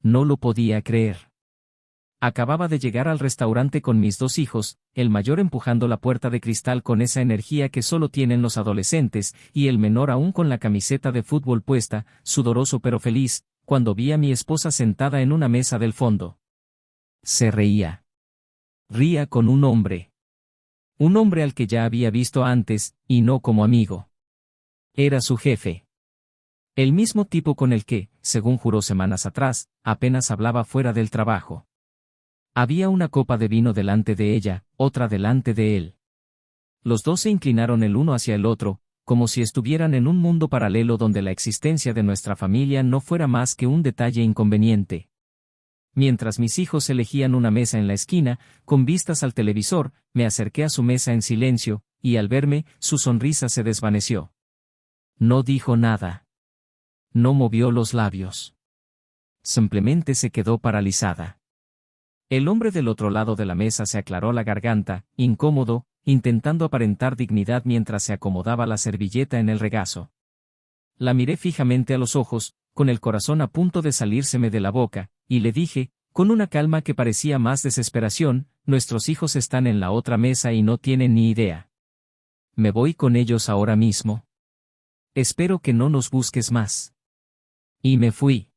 No lo podía creer. Acababa de llegar al restaurante con mis dos hijos, el mayor empujando la puerta de cristal con esa energía que solo tienen los adolescentes, y el menor aún con la camiseta de fútbol puesta, sudoroso pero feliz, cuando vi a mi esposa sentada en una mesa del fondo. Se reía. Ría con un hombre. Un hombre al que ya había visto antes, y no como amigo. Era su jefe. El mismo tipo con el que, según juró semanas atrás, apenas hablaba fuera del trabajo. Había una copa de vino delante de ella, otra delante de él. Los dos se inclinaron el uno hacia el otro, como si estuvieran en un mundo paralelo donde la existencia de nuestra familia no fuera más que un detalle inconveniente. Mientras mis hijos elegían una mesa en la esquina, con vistas al televisor, me acerqué a su mesa en silencio, y al verme, su sonrisa se desvaneció. No dijo nada. No movió los labios. Simplemente se quedó paralizada. El hombre del otro lado de la mesa se aclaró la garganta, incómodo, intentando aparentar dignidad mientras se acomodaba la servilleta en el regazo. La miré fijamente a los ojos, con el corazón a punto de salírseme de la boca, y le dije, con una calma que parecía más desesperación, nuestros hijos están en la otra mesa y no tienen ni idea. Me voy con ellos ahora mismo. Espero que no nos busques más. Y me fui.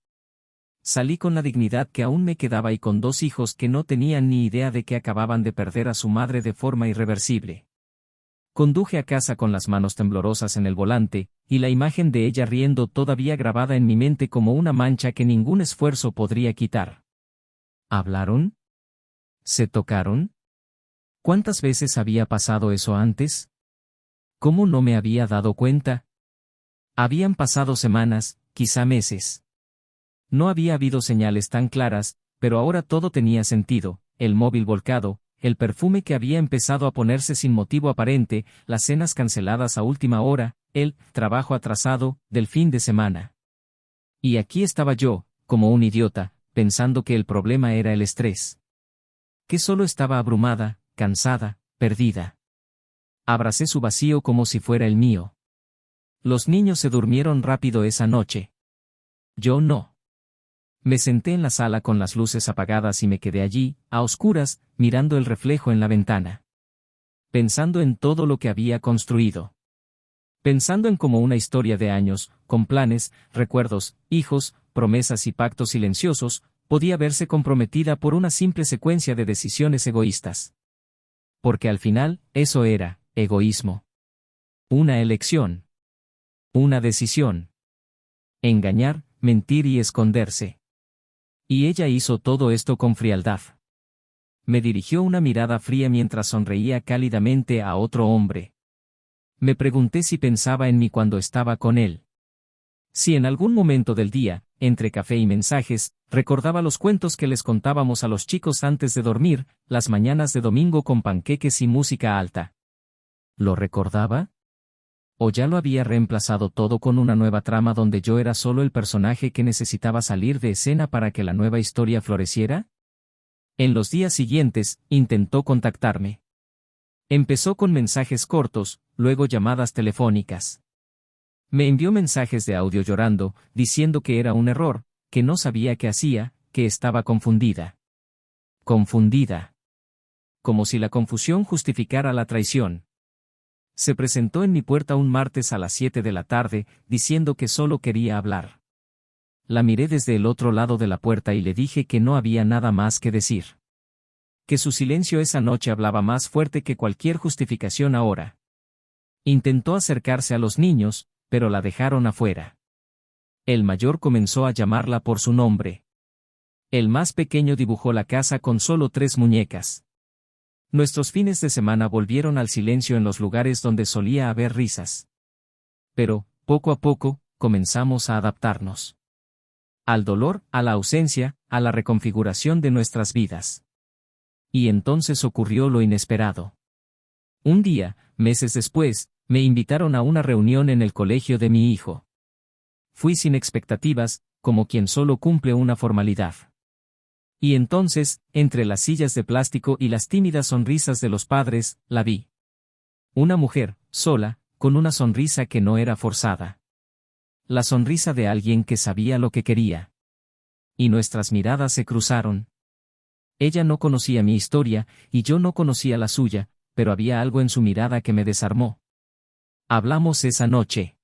Salí con la dignidad que aún me quedaba y con dos hijos que no tenían ni idea de que acababan de perder a su madre de forma irreversible. Conduje a casa con las manos temblorosas en el volante, y la imagen de ella riendo todavía grabada en mi mente como una mancha que ningún esfuerzo podría quitar. ¿Hablaron? ¿Se tocaron? ¿Cuántas veces había pasado eso antes? ¿Cómo no me había dado cuenta? Habían pasado semanas, quizá meses. No había habido señales tan claras, pero ahora todo tenía sentido, el móvil volcado, el perfume que había empezado a ponerse sin motivo aparente, las cenas canceladas a última hora, el trabajo atrasado del fin de semana. Y aquí estaba yo, como un idiota, pensando que el problema era el estrés. Que solo estaba abrumada, cansada, perdida. Abracé su vacío como si fuera el mío. Los niños se durmieron rápido esa noche. Yo no. Me senté en la sala con las luces apagadas y me quedé allí, a oscuras, mirando el reflejo en la ventana. Pensando en todo lo que había construido. Pensando en como una historia de años, con planes, recuerdos, hijos, promesas y pactos silenciosos, podía verse comprometida por una simple secuencia de decisiones egoístas. Porque al final, eso era, egoísmo. Una elección. Una decisión. Engañar, mentir y esconderse. Y ella hizo todo esto con frialdad. Me dirigió una mirada fría mientras sonreía cálidamente a otro hombre. Me pregunté si pensaba en mí cuando estaba con él. Si en algún momento del día, entre café y mensajes, recordaba los cuentos que les contábamos a los chicos antes de dormir, las mañanas de domingo con panqueques y música alta. ¿Lo recordaba? ¿O ya lo había reemplazado todo con una nueva trama donde yo era solo el personaje que necesitaba salir de escena para que la nueva historia floreciera? En los días siguientes, intentó contactarme. Empezó con mensajes cortos, luego llamadas telefónicas. Me envió mensajes de audio llorando, diciendo que era un error, que no sabía qué hacía, que estaba confundida. Confundida. Como si la confusión justificara la traición. Se presentó en mi puerta un martes a las 7 de la tarde, diciendo que solo quería hablar. La miré desde el otro lado de la puerta y le dije que no había nada más que decir. Que su silencio esa noche hablaba más fuerte que cualquier justificación ahora. Intentó acercarse a los niños, pero la dejaron afuera. El mayor comenzó a llamarla por su nombre. El más pequeño dibujó la casa con solo 3 muñecas. Nuestros fines de semana volvieron al silencio en los lugares donde solía haber risas. Pero, poco a poco, comenzamos a adaptarnos. Al dolor, a la ausencia, a la reconfiguración de nuestras vidas. Y entonces ocurrió lo inesperado. Un día, meses después, me invitaron a una reunión en el colegio de mi hijo. Fui sin expectativas, como quien solo cumple una formalidad. Y entonces, entre las sillas de plástico y las tímidas sonrisas de los padres, la vi. Una mujer, sola, con una sonrisa que no era forzada. La sonrisa de alguien que sabía lo que quería. Y nuestras miradas se cruzaron. Ella no conocía mi historia, y yo no conocía la suya, pero había algo en su mirada que me desarmó. Hablamos esa noche.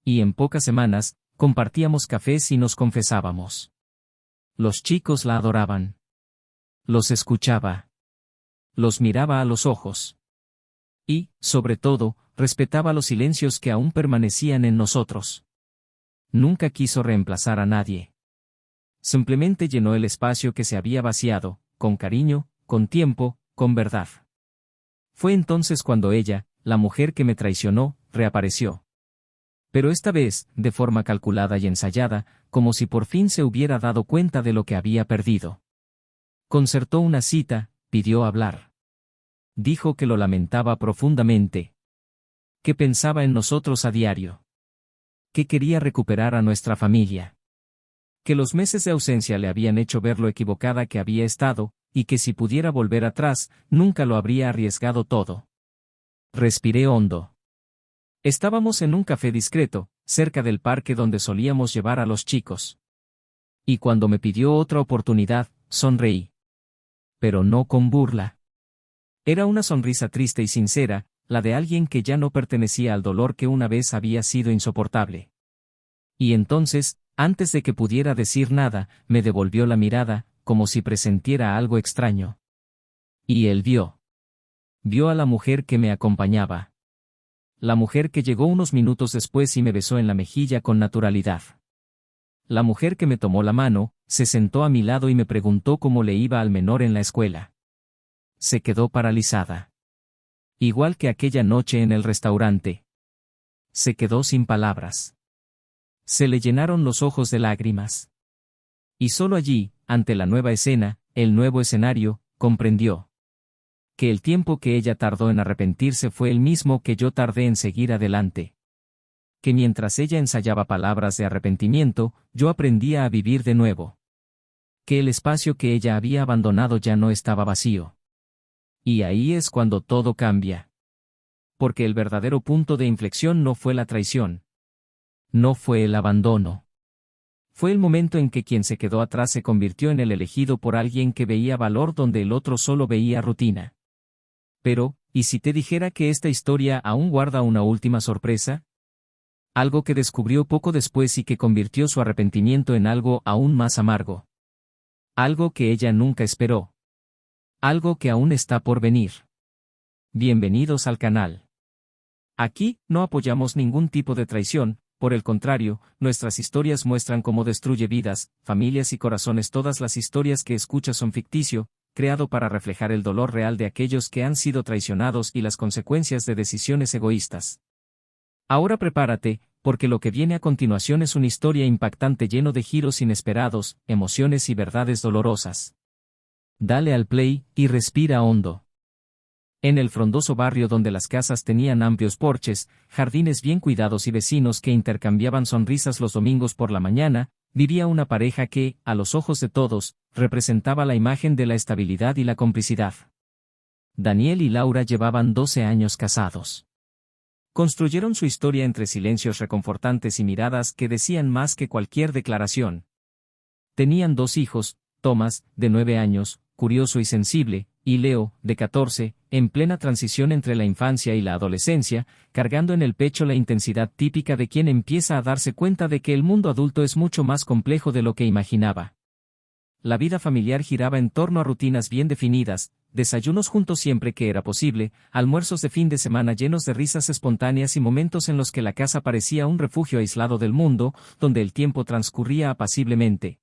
Y en pocas semanas, compartíamos cafés y nos confesábamos. Los chicos la adoraban. Los escuchaba. Los miraba a los ojos. Y, sobre todo, respetaba los silencios que aún permanecían en nosotros. Nunca quiso reemplazar a nadie. Simplemente llenó el espacio que se había vaciado, con cariño, con tiempo, con verdad. Fue entonces cuando ella, la mujer que me traicionó, reapareció. Pero esta vez, de forma calculada y ensayada, como si por fin se hubiera dado cuenta de lo que había perdido. Concertó una cita, pidió hablar. Dijo que lo lamentaba profundamente. Que pensaba en nosotros a diario. Que quería recuperar a nuestra familia. Que los meses de ausencia le habían hecho ver lo equivocada que había estado, y que si pudiera volver atrás, nunca lo habría arriesgado todo. Respiré hondo. Estábamos en un café discreto, cerca del parque donde solíamos llevar a los chicos. Y cuando me pidió otra oportunidad, sonreí. Pero no con burla. Era una sonrisa triste y sincera, la de alguien que ya no pertenecía al dolor que una vez había sido insoportable. Y entonces, antes de que pudiera decir nada, me devolvió la mirada, como si presentiera algo extraño. Y él vio. Vio a la mujer que me acompañaba. La mujer que llegó unos minutos después y me besó en la mejilla con naturalidad. La mujer que me tomó la mano, se sentó a mi lado y me preguntó cómo le iba al menor en la escuela. Se quedó paralizada. Igual que aquella noche en el restaurante. Se quedó sin palabras. Se le llenaron los ojos de lágrimas. Y solo allí, ante la nueva escena, el nuevo escenario, comprendió. Que el tiempo que ella tardó en arrepentirse fue el mismo que yo tardé en seguir adelante. Que mientras ella ensayaba palabras de arrepentimiento, yo aprendía a vivir de nuevo. Que el espacio que ella había abandonado ya no estaba vacío. Y ahí es cuando todo cambia. Porque el verdadero punto de inflexión no fue la traición. No fue el abandono. Fue el momento en que quien se quedó atrás se convirtió en el elegido por alguien que veía valor donde el otro solo veía rutina. Pero, ¿y si te dijera que esta historia aún guarda una última sorpresa? Algo que descubrió poco después y que convirtió su arrepentimiento en algo aún más amargo. Algo que ella nunca esperó. Algo que aún está por venir. Bienvenidos al canal. Aquí, no apoyamos ningún tipo de traición, por el contrario, nuestras historias muestran cómo destruye vidas, familias y corazones. Todas las historias que escuchas son ficticio, creado para reflejar el dolor real de aquellos que han sido traicionados y las consecuencias de decisiones egoístas. Ahora prepárate, porque lo que viene a continuación es una historia impactante lleno de giros inesperados, emociones y verdades dolorosas. Dale al play, y respira hondo. En el frondoso barrio donde las casas tenían amplios porches, jardines bien cuidados y vecinos que intercambiaban sonrisas los domingos por la mañana, vivía una pareja que, a los ojos de todos, representaba la imagen de la estabilidad y la complicidad. Daniel y Laura llevaban 12 años casados. Construyeron su historia entre silencios reconfortantes y miradas que decían más que cualquier declaración. Tenían 2 hijos, Tomás, de 9 años, curioso y sensible, y Leo, de 14, en plena transición entre la infancia y la adolescencia, cargando en el pecho la intensidad típica de quien empieza a darse cuenta de que el mundo adulto es mucho más complejo de lo que imaginaba. La vida familiar giraba en torno a rutinas bien definidas, desayunos juntos siempre que era posible, almuerzos de fin de semana llenos de risas espontáneas y momentos en los que la casa parecía un refugio aislado del mundo, donde el tiempo transcurría apaciblemente.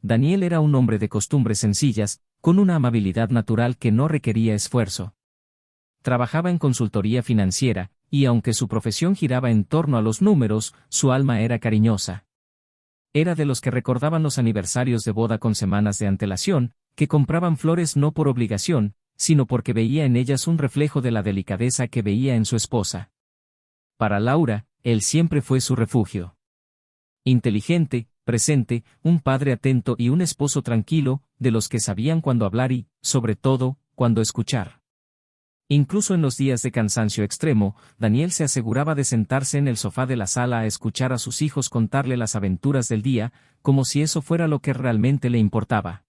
Daniel era un hombre de costumbres sencillas, con una amabilidad natural que no requería esfuerzo. Trabajaba en consultoría financiera, y aunque su profesión giraba en torno a los números, su alma era cariñosa. Era de los que recordaban los aniversarios de boda con semanas de antelación, que compraban flores no por obligación, sino porque veía en ellas un reflejo de la delicadeza que veía en su esposa. Para Laura, él siempre fue su refugio. Inteligente, presente, un padre atento y un esposo tranquilo, de los que sabían cuándo hablar y, sobre todo, cuándo escuchar. Incluso en los días de cansancio extremo, Daniel se aseguraba de sentarse en el sofá de la sala a escuchar a sus hijos contarle las aventuras del día, como si eso fuera lo que realmente le importaba.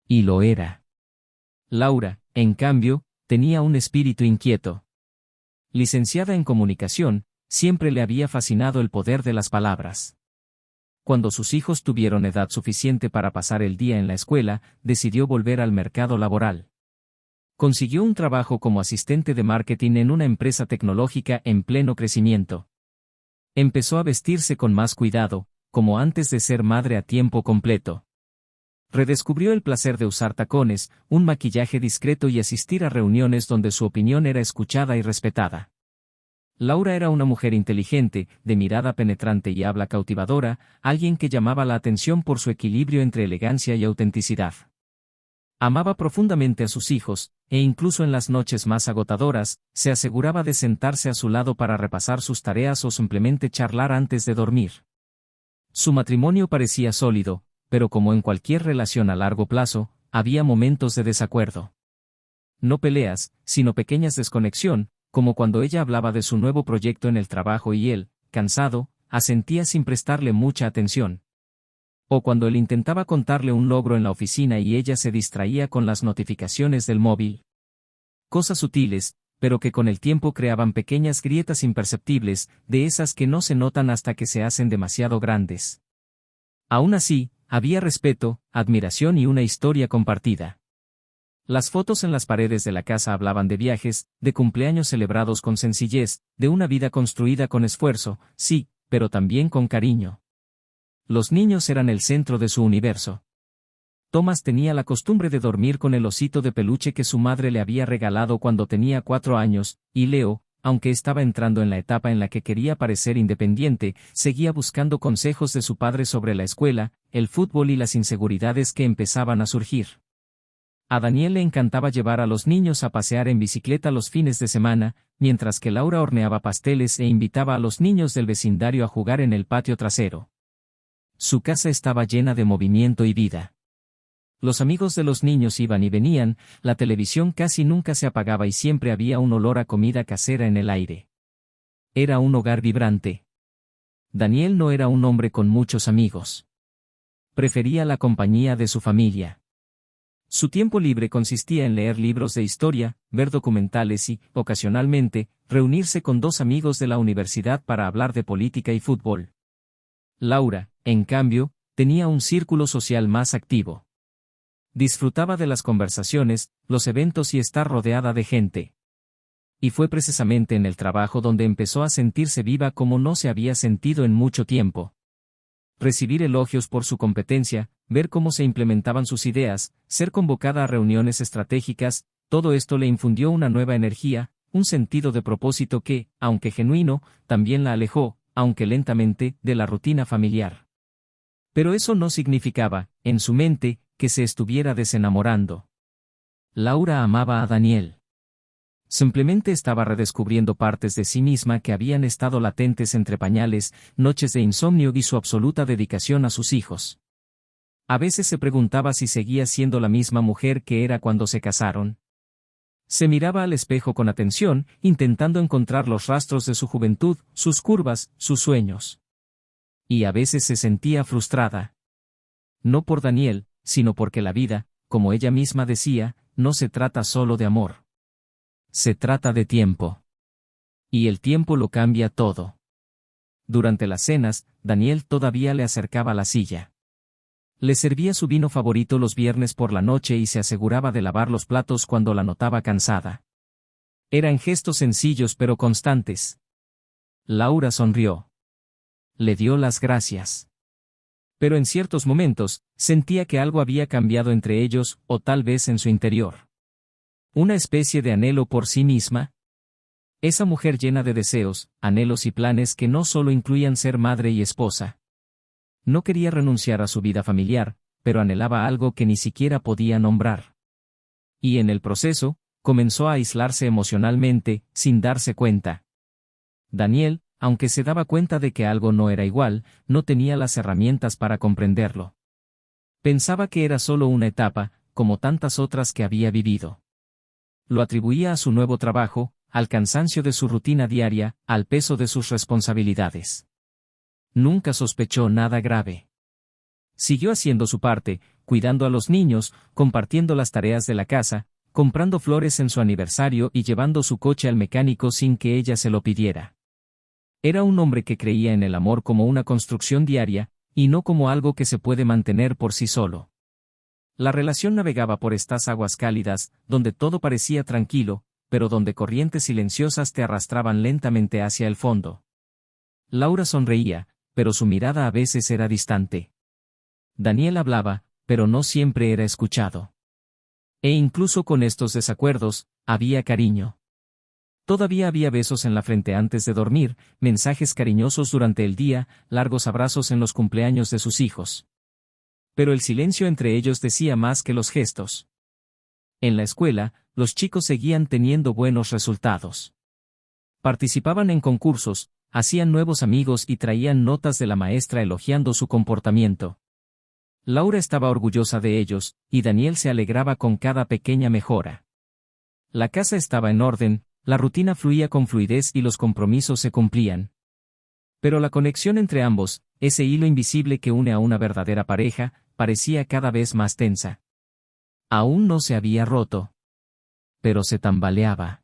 Y lo era. Laura, en cambio, tenía un espíritu inquieto. Licenciada en comunicación, siempre le había fascinado el poder de las palabras. Cuando sus hijos tuvieron edad suficiente para pasar el día en la escuela, decidió volver al mercado laboral. Consiguió un trabajo como asistente de marketing en una empresa tecnológica en pleno crecimiento. Empezó a vestirse con más cuidado, como antes de ser madre a tiempo completo. Redescubrió el placer de usar tacones, un maquillaje discreto y asistir a reuniones donde su opinión era escuchada y respetada. Laura era una mujer inteligente, de mirada penetrante y habla cautivadora, alguien que llamaba la atención por su equilibrio entre elegancia y autenticidad. Amaba profundamente a sus hijos, e incluso en las noches más agotadoras, se aseguraba de sentarse a su lado para repasar sus tareas o simplemente charlar antes de dormir. Su matrimonio parecía sólido, pero como en cualquier relación a largo plazo, había momentos de desacuerdo. No peleas, sino pequeñas desconexión, como cuando ella hablaba de su nuevo proyecto en el trabajo y él, cansado, asentía sin prestarle mucha atención. O cuando él intentaba contarle un logro en la oficina y ella se distraía con las notificaciones del móvil. Cosas sutiles, pero que con el tiempo creaban pequeñas grietas imperceptibles, de esas que no se notan hasta que se hacen demasiado grandes. Aún así, había respeto, admiración y una historia compartida. Las fotos en las paredes de la casa hablaban de viajes, de cumpleaños celebrados con sencillez, de una vida construida con esfuerzo, sí, pero también con cariño. Los niños eran el centro de su universo. Thomas tenía la costumbre de dormir con el osito de peluche que su madre le había regalado cuando tenía 4 años, y Leo, aunque estaba entrando en la etapa en la que quería parecer independiente, seguía buscando consejos de su padre sobre la escuela, el fútbol y las inseguridades que empezaban a surgir. A Daniel le encantaba llevar a los niños a pasear en bicicleta los fines de semana, mientras que Laura horneaba pasteles e invitaba a los niños del vecindario a jugar en el patio trasero. Su casa estaba llena de movimiento y vida. Los amigos de los niños iban y venían, la televisión casi nunca se apagaba y siempre había un olor a comida casera en el aire. Era un hogar vibrante. Daniel no era un hombre con muchos amigos. Prefería la compañía de su familia. Su tiempo libre consistía en leer libros de historia, ver documentales y, ocasionalmente, reunirse con 2 amigos de la universidad para hablar de política y fútbol. Laura, en cambio, tenía un círculo social más activo. Disfrutaba de las conversaciones, los eventos y estar rodeada de gente. Y fue precisamente en el trabajo donde empezó a sentirse viva como no se había sentido en mucho tiempo. Recibir elogios por su competencia, ver cómo se implementaban sus ideas, ser convocada a reuniones estratégicas, todo esto le infundió una nueva energía, un sentido de propósito que, aunque genuino, también la alejó, aunque lentamente, de la rutina familiar. Pero eso no significaba, en su mente, que se estuviera desenamorando. Laura amaba a Daniel. Simplemente estaba redescubriendo partes de sí misma que habían estado latentes entre pañales, noches de insomnio y su absoluta dedicación a sus hijos. A veces se preguntaba si seguía siendo la misma mujer que era cuando se casaron. Se miraba al espejo con atención, intentando encontrar los rastros de su juventud, sus curvas, sus sueños. Y a veces se sentía frustrada. No por Daniel, sino porque la vida, como ella misma decía, no se trata solo de amor. Se trata de tiempo. Y el tiempo lo cambia todo. Durante las cenas, Daniel todavía le acercaba la silla. Le servía su vino favorito los viernes por la noche y se aseguraba de lavar los platos cuando la notaba cansada. Eran gestos sencillos pero constantes. Laura sonrió. Le dio las gracias. Pero en ciertos momentos, sentía que algo había cambiado entre ellos, o tal vez en su interior. Una especie de anhelo por sí misma. Esa mujer llena de deseos, anhelos y planes que no solo incluían ser madre y esposa. No quería renunciar a su vida familiar, pero anhelaba algo que ni siquiera podía nombrar. Y en el proceso, comenzó a aislarse emocionalmente, sin darse cuenta. Daniel, aunque se daba cuenta de que algo no era igual, no tenía las herramientas para comprenderlo. Pensaba que era solo una etapa, como tantas otras que había vivido. Lo atribuía a su nuevo trabajo, al cansancio de su rutina diaria, al peso de sus responsabilidades. Nunca sospechó nada grave. Siguió haciendo su parte, cuidando a los niños, compartiendo las tareas de la casa, comprando flores en su aniversario y llevando su coche al mecánico sin que ella se lo pidiera. Era un hombre que creía en el amor como una construcción diaria, y no como algo que se puede mantener por sí solo. La relación navegaba por estas aguas cálidas, donde todo parecía tranquilo, pero donde corrientes silenciosas te arrastraban lentamente hacia el fondo. Laura sonreía, pero su mirada a veces era distante. Daniel hablaba, pero no siempre era escuchado. E incluso con estos desacuerdos, había cariño. Todavía había besos en la frente antes de dormir, mensajes cariñosos durante el día, largos abrazos en los cumpleaños de sus hijos. Pero el silencio entre ellos decía más que los gestos. En la escuela, los chicos seguían teniendo buenos resultados. Participaban en concursos, hacían nuevos amigos y traían notas de la maestra elogiando su comportamiento. Laura estaba orgullosa de ellos, y Daniel se alegraba con cada pequeña mejora. La casa estaba en orden, la rutina fluía con fluidez y los compromisos se cumplían. Pero la conexión entre ambos, ese hilo invisible que une a una verdadera pareja, parecía cada vez más tensa. Aún no se había roto. Pero se tambaleaba.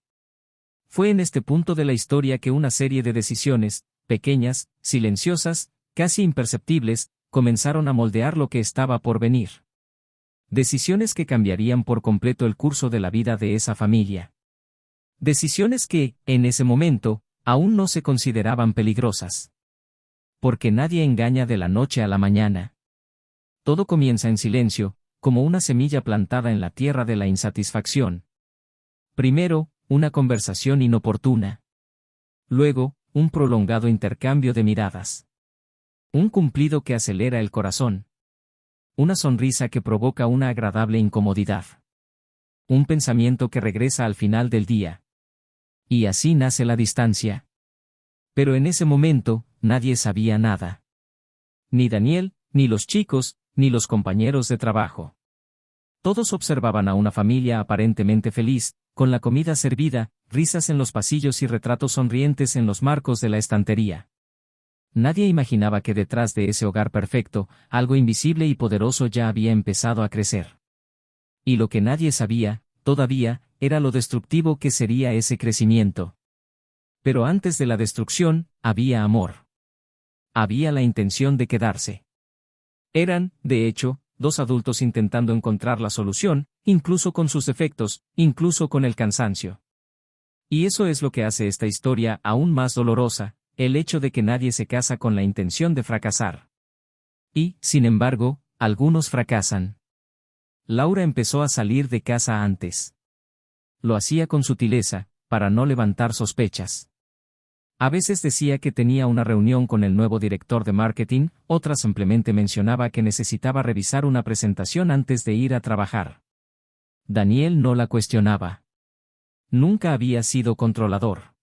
Fue en este punto de la historia que una serie de decisiones, pequeñas, silenciosas, casi imperceptibles, comenzaron a moldear lo que estaba por venir. Decisiones que cambiarían por completo el curso de la vida de esa familia. Decisiones que, en ese momento, aún no se consideraban peligrosas. Porque nadie engaña de la noche a la mañana. Todo comienza en silencio, como una semilla plantada en la tierra de la insatisfacción. Primero, una conversación inoportuna. Luego, un prolongado intercambio de miradas. Un cumplido que acelera el corazón. Una sonrisa que provoca una agradable incomodidad. Un pensamiento que regresa al final del día. Y así nace la distancia. Pero en ese momento, nadie sabía nada. Ni Daniel, ni los chicos, ni los compañeros de trabajo. Todos observaban a una familia aparentemente feliz, con la comida servida, risas en los pasillos y retratos sonrientes en los marcos de la estantería. Nadie imaginaba que detrás de ese hogar perfecto, algo invisible y poderoso ya había empezado a crecer. Y lo que nadie sabía, todavía, era lo destructivo que sería ese crecimiento. Pero antes de la destrucción, había amor. Había la intención de quedarse. Eran, de hecho, dos adultos intentando encontrar la solución, incluso con sus defectos, incluso con el cansancio. Y eso es lo que hace esta historia aún más dolorosa, el hecho de que nadie se casa con la intención de fracasar. Y, sin embargo, algunos fracasan. Laura empezó a salir de casa antes. Lo hacía con sutileza, para no levantar sospechas. A veces decía que tenía una reunión con el nuevo director de marketing, otras simplemente mencionaba que necesitaba revisar una presentación antes de ir a trabajar. Daniel no la cuestionaba. Nunca había sido controlador.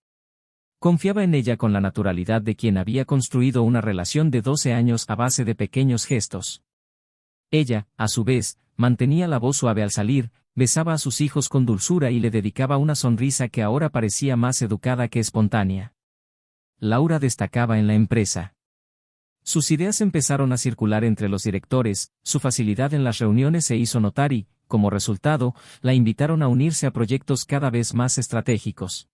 Confiaba en ella con la naturalidad de quien había construido una relación de 12 años a base de pequeños gestos. Ella, a su vez, mantenía la voz suave al salir, besaba a sus hijos con dulzura y le dedicaba una sonrisa que ahora parecía más educada que espontánea. Laura destacaba en la empresa. Sus ideas empezaron a circular entre los directores, su facilidad en las reuniones se hizo notar y, como resultado, la invitaron a unirse a proyectos cada vez más estratégicos.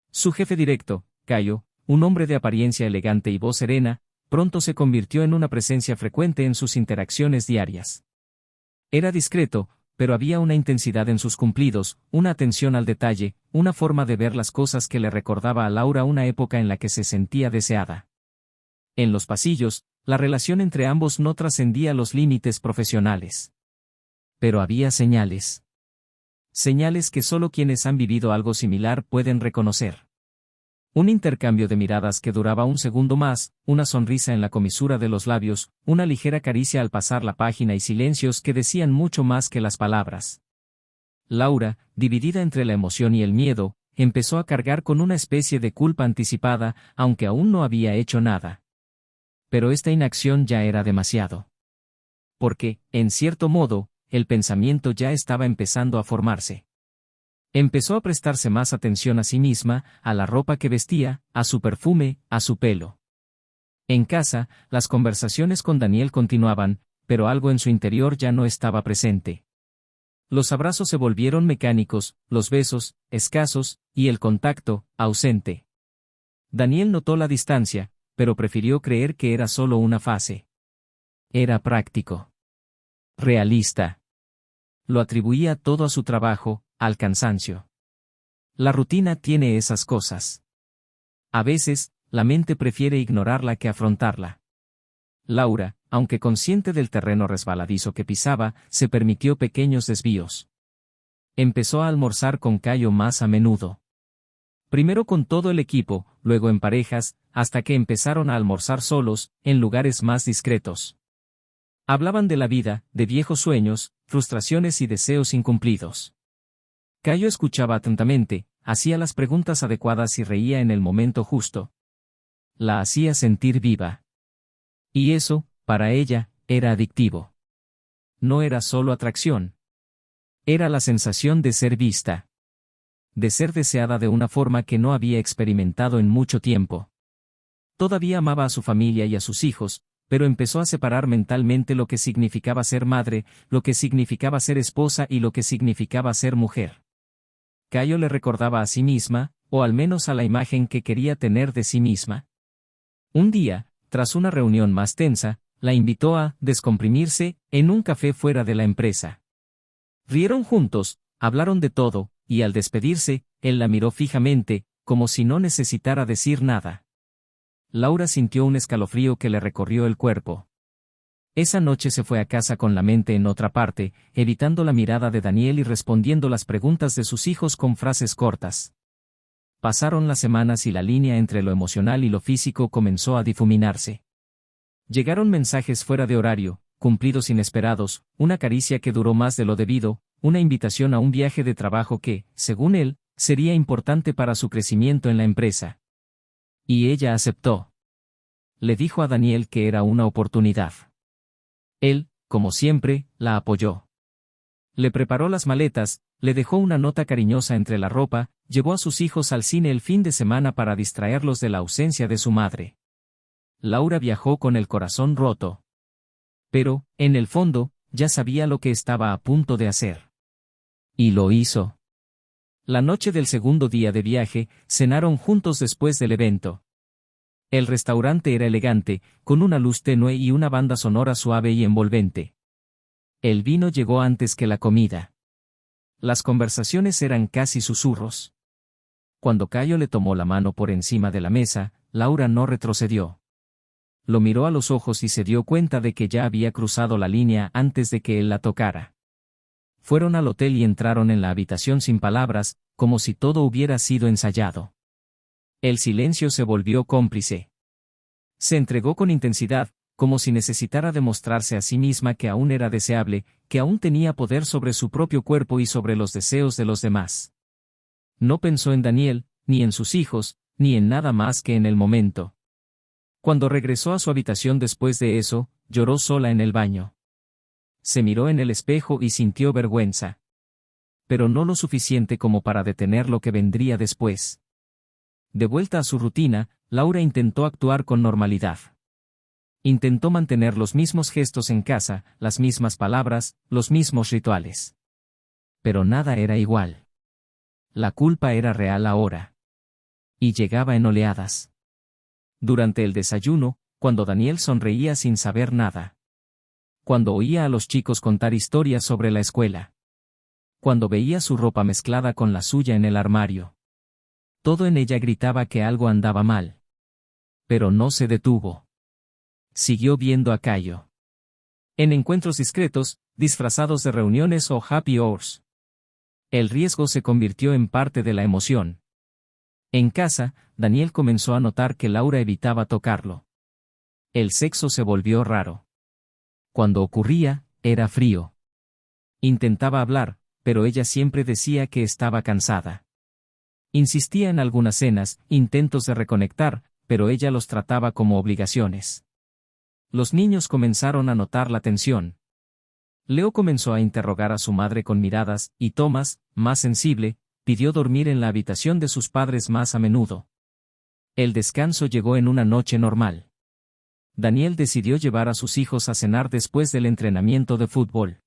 Su jefe directo, Cayo, un hombre de apariencia elegante y voz serena, pronto se convirtió en una presencia frecuente en sus interacciones diarias. Era discreto, pero había una intensidad en sus cumplidos, una atención al detalle, una forma de ver las cosas que le recordaba a Laura una época en la que se sentía deseada. En los pasillos, la relación entre ambos no trascendía los límites profesionales. Pero había señales. Señales que solo quienes han vivido algo similar pueden reconocer. Un intercambio de miradas que duraba un segundo más, una sonrisa en la comisura de los labios, una ligera caricia al pasar la página y silencios que decían mucho más que las palabras. Laura, dividida entre la emoción y el miedo, empezó a cargar con una especie de culpa anticipada, aunque aún no había hecho nada. Pero esta inacción ya era demasiado. Porque, en cierto modo, el pensamiento ya estaba empezando a formarse. Empezó a prestarse más atención a sí misma, a la ropa que vestía, a su perfume, a su pelo. En casa, las conversaciones con Daniel continuaban, pero algo en su interior ya no estaba presente. Los abrazos se volvieron mecánicos, los besos, escasos, y el contacto, ausente. Daniel notó la distancia, pero prefirió creer que era solo una fase. Era práctico. Realista. Lo atribuía todo a su trabajo, al cansancio. La rutina tiene esas cosas. A veces, la mente prefiere ignorarla que afrontarla. Laura, aunque consciente del terreno resbaladizo que pisaba, se permitió pequeños desvíos. Empezó a almorzar con Cayo más a menudo. Primero con todo el equipo, luego en parejas, hasta que empezaron a almorzar solos, en lugares más discretos. Hablaban de la vida, de viejos sueños, frustraciones y deseos incumplidos. Cayo escuchaba atentamente, hacía las preguntas adecuadas y reía en el momento justo. La hacía sentir viva. Y eso, para ella, era adictivo. No era solo atracción. Era la sensación de ser vista. De ser deseada de una forma que no había experimentado en mucho tiempo. Todavía amaba a su familia y a sus hijos, pero empezó a separar mentalmente lo que significaba ser madre, lo que significaba ser esposa y lo que significaba ser mujer. Cayo le recordaba a sí misma, o al menos a la imagen que quería tener de sí misma. Un día, tras una reunión más tensa, la invitó a descomprimirse en un café fuera de la empresa. Rieron juntos, hablaron de todo, y al despedirse, él la miró fijamente, como si no necesitara decir nada. Laura sintió un escalofrío que le recorrió el cuerpo. Esa noche se fue a casa con la mente en otra parte, evitando la mirada de Daniel y respondiendo las preguntas de sus hijos con frases cortas. Pasaron las semanas y la línea entre lo emocional y lo físico comenzó a difuminarse. Llegaron mensajes fuera de horario, cumplidos inesperados, una caricia que duró más de lo debido, una invitación a un viaje de trabajo que, según él, sería importante para su crecimiento en la empresa. Y ella aceptó. Le dijo a Daniel que era una oportunidad. Él, como siempre, la apoyó. Le preparó las maletas, le dejó una nota cariñosa entre la ropa, llevó a sus hijos al cine el fin de semana para distraerlos de la ausencia de su madre. Laura viajó con el corazón roto. Pero, en el fondo, ya sabía lo que estaba a punto de hacer. Y lo hizo. La noche del segundo día de viaje, cenaron juntos después del evento. El restaurante era elegante, con una luz tenue y una banda sonora suave y envolvente. El vino llegó antes que la comida. Las conversaciones eran casi susurros. Cuando Cayo le tomó la mano por encima de la mesa, Laura no retrocedió. Lo miró a los ojos y se dio cuenta de que ya había cruzado la línea antes de que él la tocara. Fueron al hotel y entraron en la habitación sin palabras, como si todo hubiera sido ensayado. El silencio se volvió cómplice. Se entregó con intensidad, como si necesitara demostrarse a sí misma que aún era deseable, que aún tenía poder sobre su propio cuerpo y sobre los deseos de los demás. No pensó en Daniel, ni en sus hijos, ni en nada más que en el momento. Cuando regresó a su habitación después de eso, lloró sola en el baño. Se miró en el espejo y sintió vergüenza. Pero no lo suficiente como para detener lo que vendría después. De vuelta a su rutina, Laura intentó actuar con normalidad. Intentó mantener los mismos gestos en casa, las mismas palabras, los mismos rituales. Pero nada era igual. La culpa era real ahora. Y llegaba en oleadas. Durante el desayuno, cuando Daniel sonreía sin saber nada. Cuando oía a los chicos contar historias sobre la escuela. Cuando veía su ropa mezclada con la suya en el armario. Todo en ella gritaba que algo andaba mal. Pero no se detuvo. Siguió viendo a Cayo. En encuentros discretos, disfrazados de reuniones o happy hours. El riesgo se convirtió en parte de la emoción. En casa, Daniel comenzó a notar que Laura evitaba tocarlo. El sexo se volvió raro. Cuando ocurría, era frío. Intentaba hablar, pero ella siempre decía que estaba cansada. Insistía en algunas cenas, intentos de reconectar, pero ella los trataba como obligaciones. Los niños comenzaron a notar la tensión. Leo comenzó a interrogar a su madre con miradas, y Thomas, más sensible, pidió dormir en la habitación de sus padres más a menudo. El descanso llegó en una noche normal. Daniel decidió llevar a sus hijos a cenar después del entrenamiento de fútbol.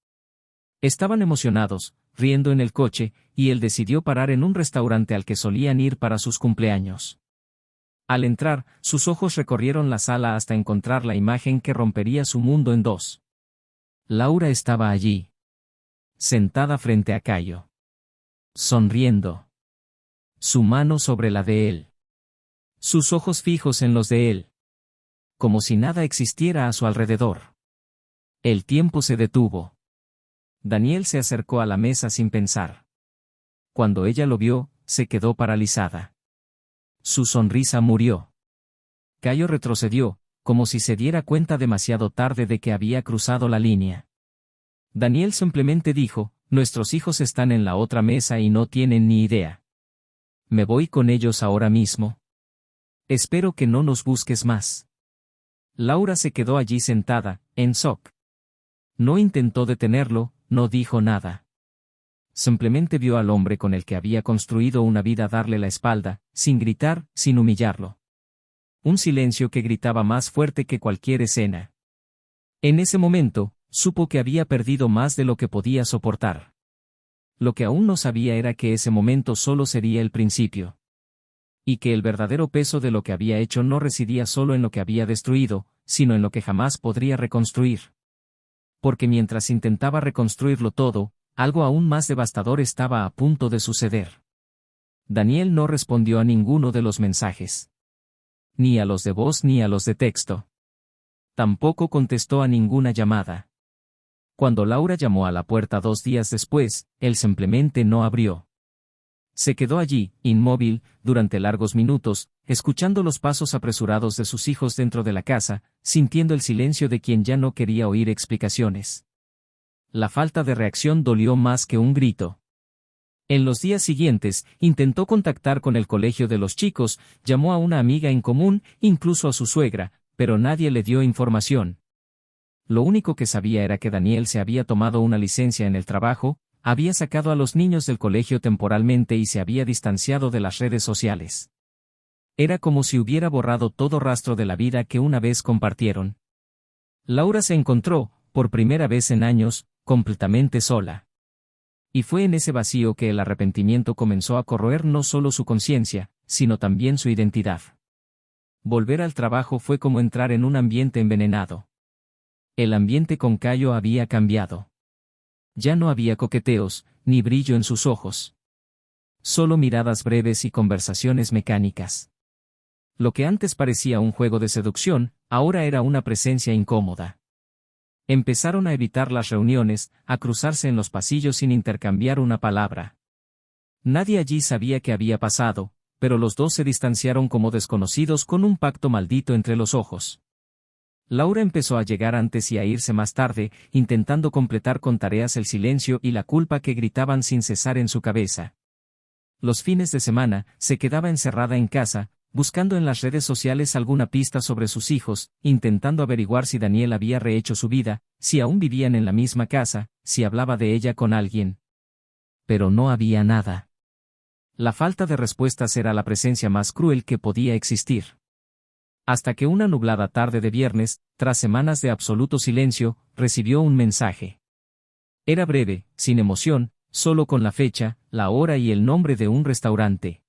Estaban emocionados, riendo en el coche, y él decidió parar en un restaurante al que solían ir para sus cumpleaños. Al entrar, sus ojos recorrieron la sala hasta encontrar la imagen que rompería su mundo en dos. Laura estaba allí, sentada frente a Cayo, sonriendo. Su mano sobre la de él. Sus ojos fijos en los de él. Como si nada existiera a su alrededor. El tiempo se detuvo. Daniel se acercó a la mesa sin pensar. Cuando ella lo vio, se quedó paralizada. Su sonrisa murió. Cayo retrocedió, como si se diera cuenta demasiado tarde de que había cruzado la línea. Daniel simplemente dijo, nuestros hijos están en la otra mesa y no tienen ni idea. Me voy con ellos ahora mismo. Espero que no nos busques más. Laura se quedó allí sentada, en shock. No intentó detenerlo, no dijo nada. Simplemente vio al hombre con el que había construido una vida darle la espalda, sin gritar, sin humillarlo. Un silencio que gritaba más fuerte que cualquier escena. En ese momento, supo que había perdido más de lo que podía soportar. Lo que aún no sabía era que ese momento solo sería el principio. Y que el verdadero peso de lo que había hecho no residía solo en lo que había destruido, sino en lo que jamás podría reconstruir. Porque mientras intentaba reconstruirlo todo, algo aún más devastador estaba a punto de suceder. Daniel no respondió a ninguno de los mensajes. Ni a los de voz ni a los de texto. Tampoco contestó a ninguna llamada. Cuando Laura llamó a la puerta 2 días después, él simplemente no abrió. Se quedó allí, inmóvil, durante largos minutos, escuchando los pasos apresurados de sus hijos dentro de la casa, sintiendo el silencio de quien ya no quería oír explicaciones. La falta de reacción dolió más que un grito. En los días siguientes, intentó contactar con el colegio de los chicos, llamó a una amiga en común, incluso a su suegra, pero nadie le dio información. Lo único que sabía era que Daniel se había tomado una licencia en el trabajo, había sacado a los niños del colegio temporalmente y se había distanciado de las redes sociales. Era como si hubiera borrado todo rastro de la vida que una vez compartieron. Laura se encontró, por primera vez en años, completamente sola. Y fue en ese vacío que el arrepentimiento comenzó a corroer no solo su conciencia, sino también su identidad. Volver al trabajo fue como entrar en un ambiente envenenado. El ambiente con Cayo había cambiado. Ya no había coqueteos, ni brillo en sus ojos. Solo miradas breves y conversaciones mecánicas. Lo que antes parecía un juego de seducción, ahora era una presencia incómoda. Empezaron a evitar las reuniones, a cruzarse en los pasillos sin intercambiar una palabra. Nadie allí sabía qué había pasado, pero los dos se distanciaron como desconocidos con un pacto maldito entre los ojos. Laura empezó a llegar antes y a irse más tarde, intentando completar con tareas el silencio y la culpa que gritaban sin cesar en su cabeza. Los fines de semana, se quedaba encerrada en casa, buscando en las redes sociales alguna pista sobre sus hijos, intentando averiguar si Daniel había rehecho su vida, si aún vivían en la misma casa, si hablaba de ella con alguien. Pero no había nada. La falta de respuestas era la presencia más cruel que podía existir. Hasta que una nublada tarde de viernes, tras semanas de absoluto silencio, recibió un mensaje. Era breve, sin emoción, solo con la fecha, la hora y el nombre de un restaurante.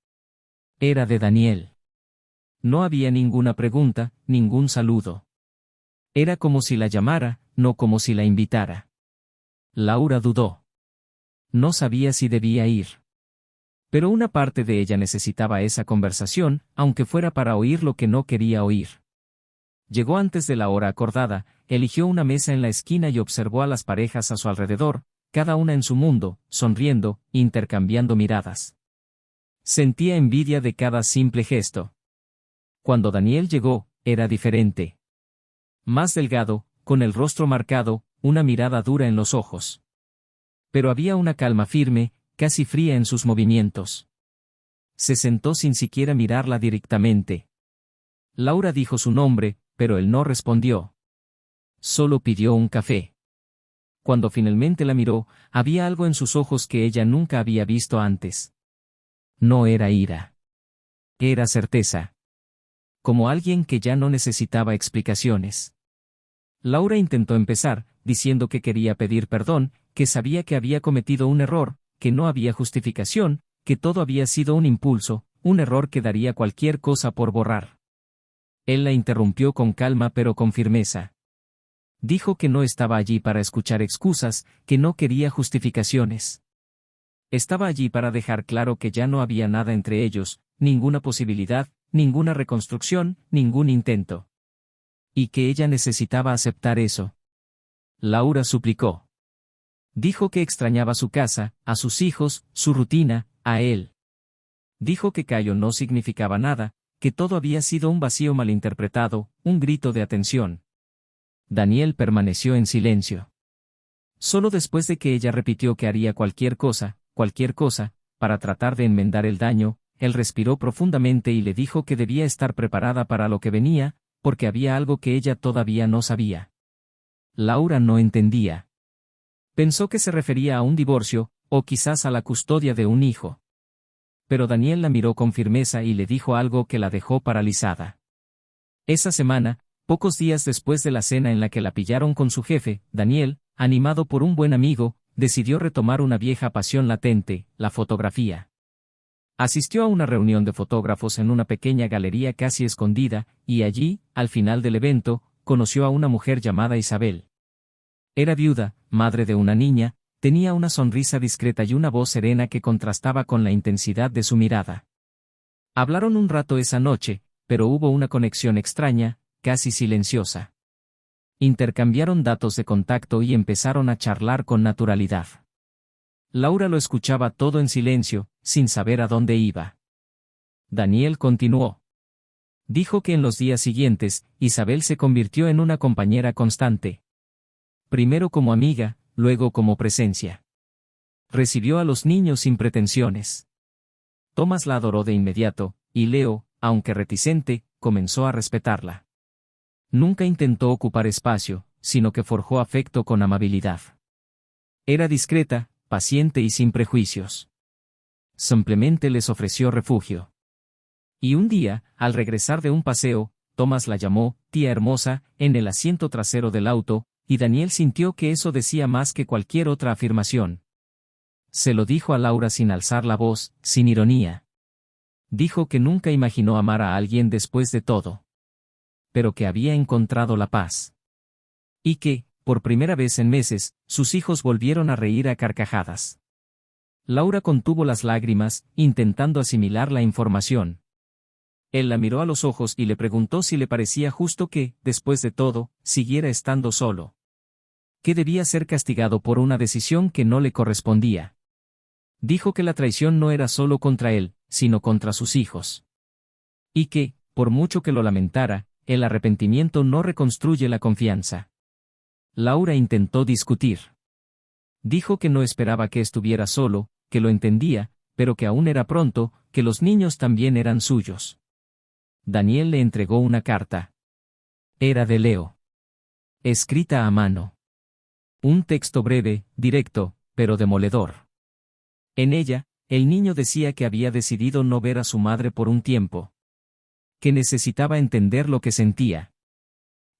Era de Daniel. No había ninguna pregunta, ningún saludo. Era como si la llamara, no como si la invitara. Laura dudó. No sabía si debía ir. Pero una parte de ella necesitaba esa conversación, aunque fuera para oír lo que no quería oír. Llegó antes de la hora acordada, eligió una mesa en la esquina y observó a las parejas a su alrededor, cada una en su mundo, sonriendo, intercambiando miradas. Sentía envidia de cada simple gesto. Cuando Daniel llegó, era diferente. Más delgado, con el rostro marcado, una mirada dura en los ojos. Pero había una calma firme, casi fría en sus movimientos. Se sentó sin siquiera mirarla directamente. Laura dijo su nombre, pero él no respondió. Solo pidió un café. Cuando finalmente la miró, había algo en sus ojos que ella nunca había visto antes. No era ira. Era certeza. Como alguien que ya no necesitaba explicaciones. Laura intentó empezar, diciendo que quería pedir perdón, que sabía que había cometido un error, que no había justificación, que todo había sido un impulso, un error que daría cualquier cosa por borrar. Él la interrumpió con calma pero con firmeza. Dijo que no estaba allí para escuchar excusas, que no quería justificaciones. Estaba allí para dejar claro que ya no había nada entre ellos, ninguna posibilidad, ninguna reconstrucción, ningún intento. Y que ella necesitaba aceptar eso. Laura suplicó. Dijo que extrañaba su casa, a sus hijos, su rutina, a él. Dijo que Cayo no significaba nada, que todo había sido un vacío malinterpretado, un grito de atención. Daniel permaneció en silencio. Solo después de que ella repitió que haría cualquier cosa, para tratar de enmendar el daño, él respiró profundamente y le dijo que debía estar preparada para lo que venía, porque había algo que ella todavía no sabía. Laura no entendía. Pensó que se refería a un divorcio, o quizás a la custodia de un hijo. Pero Daniel la miró con firmeza y le dijo algo que la dejó paralizada. Esa semana, pocos días después de la cena en la que la pillaron con su jefe, Daniel, animado por un buen amigo, decidió retomar una vieja pasión latente, la fotografía. Asistió a una reunión de fotógrafos en una pequeña galería casi escondida, y allí, al final del evento, conoció a una mujer llamada Isabel. Era viuda, madre de una niña, tenía una sonrisa discreta y una voz serena que contrastaba con la intensidad de su mirada. Hablaron un rato esa noche, pero hubo una conexión extraña, casi silenciosa. Intercambiaron datos de contacto y empezaron a charlar con naturalidad. Laura lo escuchaba todo en silencio, sin saber a dónde iba. Daniel continuó. Dijo que en los días siguientes, Isabel se convirtió en una compañera constante. Primero como amiga, luego como presencia. Recibió a los niños sin pretensiones. Tomás la adoró de inmediato, y Leo, aunque reticente, comenzó a respetarla. Nunca intentó ocupar espacio, sino que forjó afecto con amabilidad. Era discreta, paciente y sin prejuicios. Simplemente les ofreció refugio. Y un día, al regresar de un paseo, Tomás la llamó, tía hermosa, en el asiento trasero del auto, y Daniel sintió que eso decía más que cualquier otra afirmación. Se lo dijo a Laura sin alzar la voz, sin ironía. Dijo que nunca imaginó amar a alguien después de todo. Pero que había encontrado la paz. Y que, por primera vez en meses, sus hijos volvieron a reír a carcajadas. Laura contuvo las lágrimas, intentando asimilar la información. Él la miró a los ojos y le preguntó si le parecía justo que, después de todo, siguiera estando solo. Que debía ser castigado por una decisión que no le correspondía. Dijo que la traición no era solo contra él, sino contra sus hijos. Y que, por mucho que lo lamentara, el arrepentimiento no reconstruye la confianza. Laura intentó discutir. Dijo que no esperaba que estuviera solo, que lo entendía, pero que aún era pronto, que los niños también eran suyos. Daniel le entregó una carta. Era de Leo. Escrita a mano. Un texto breve, directo, pero demoledor. En ella, el niño decía que había decidido no ver a su madre por un tiempo. Que necesitaba entender lo que sentía.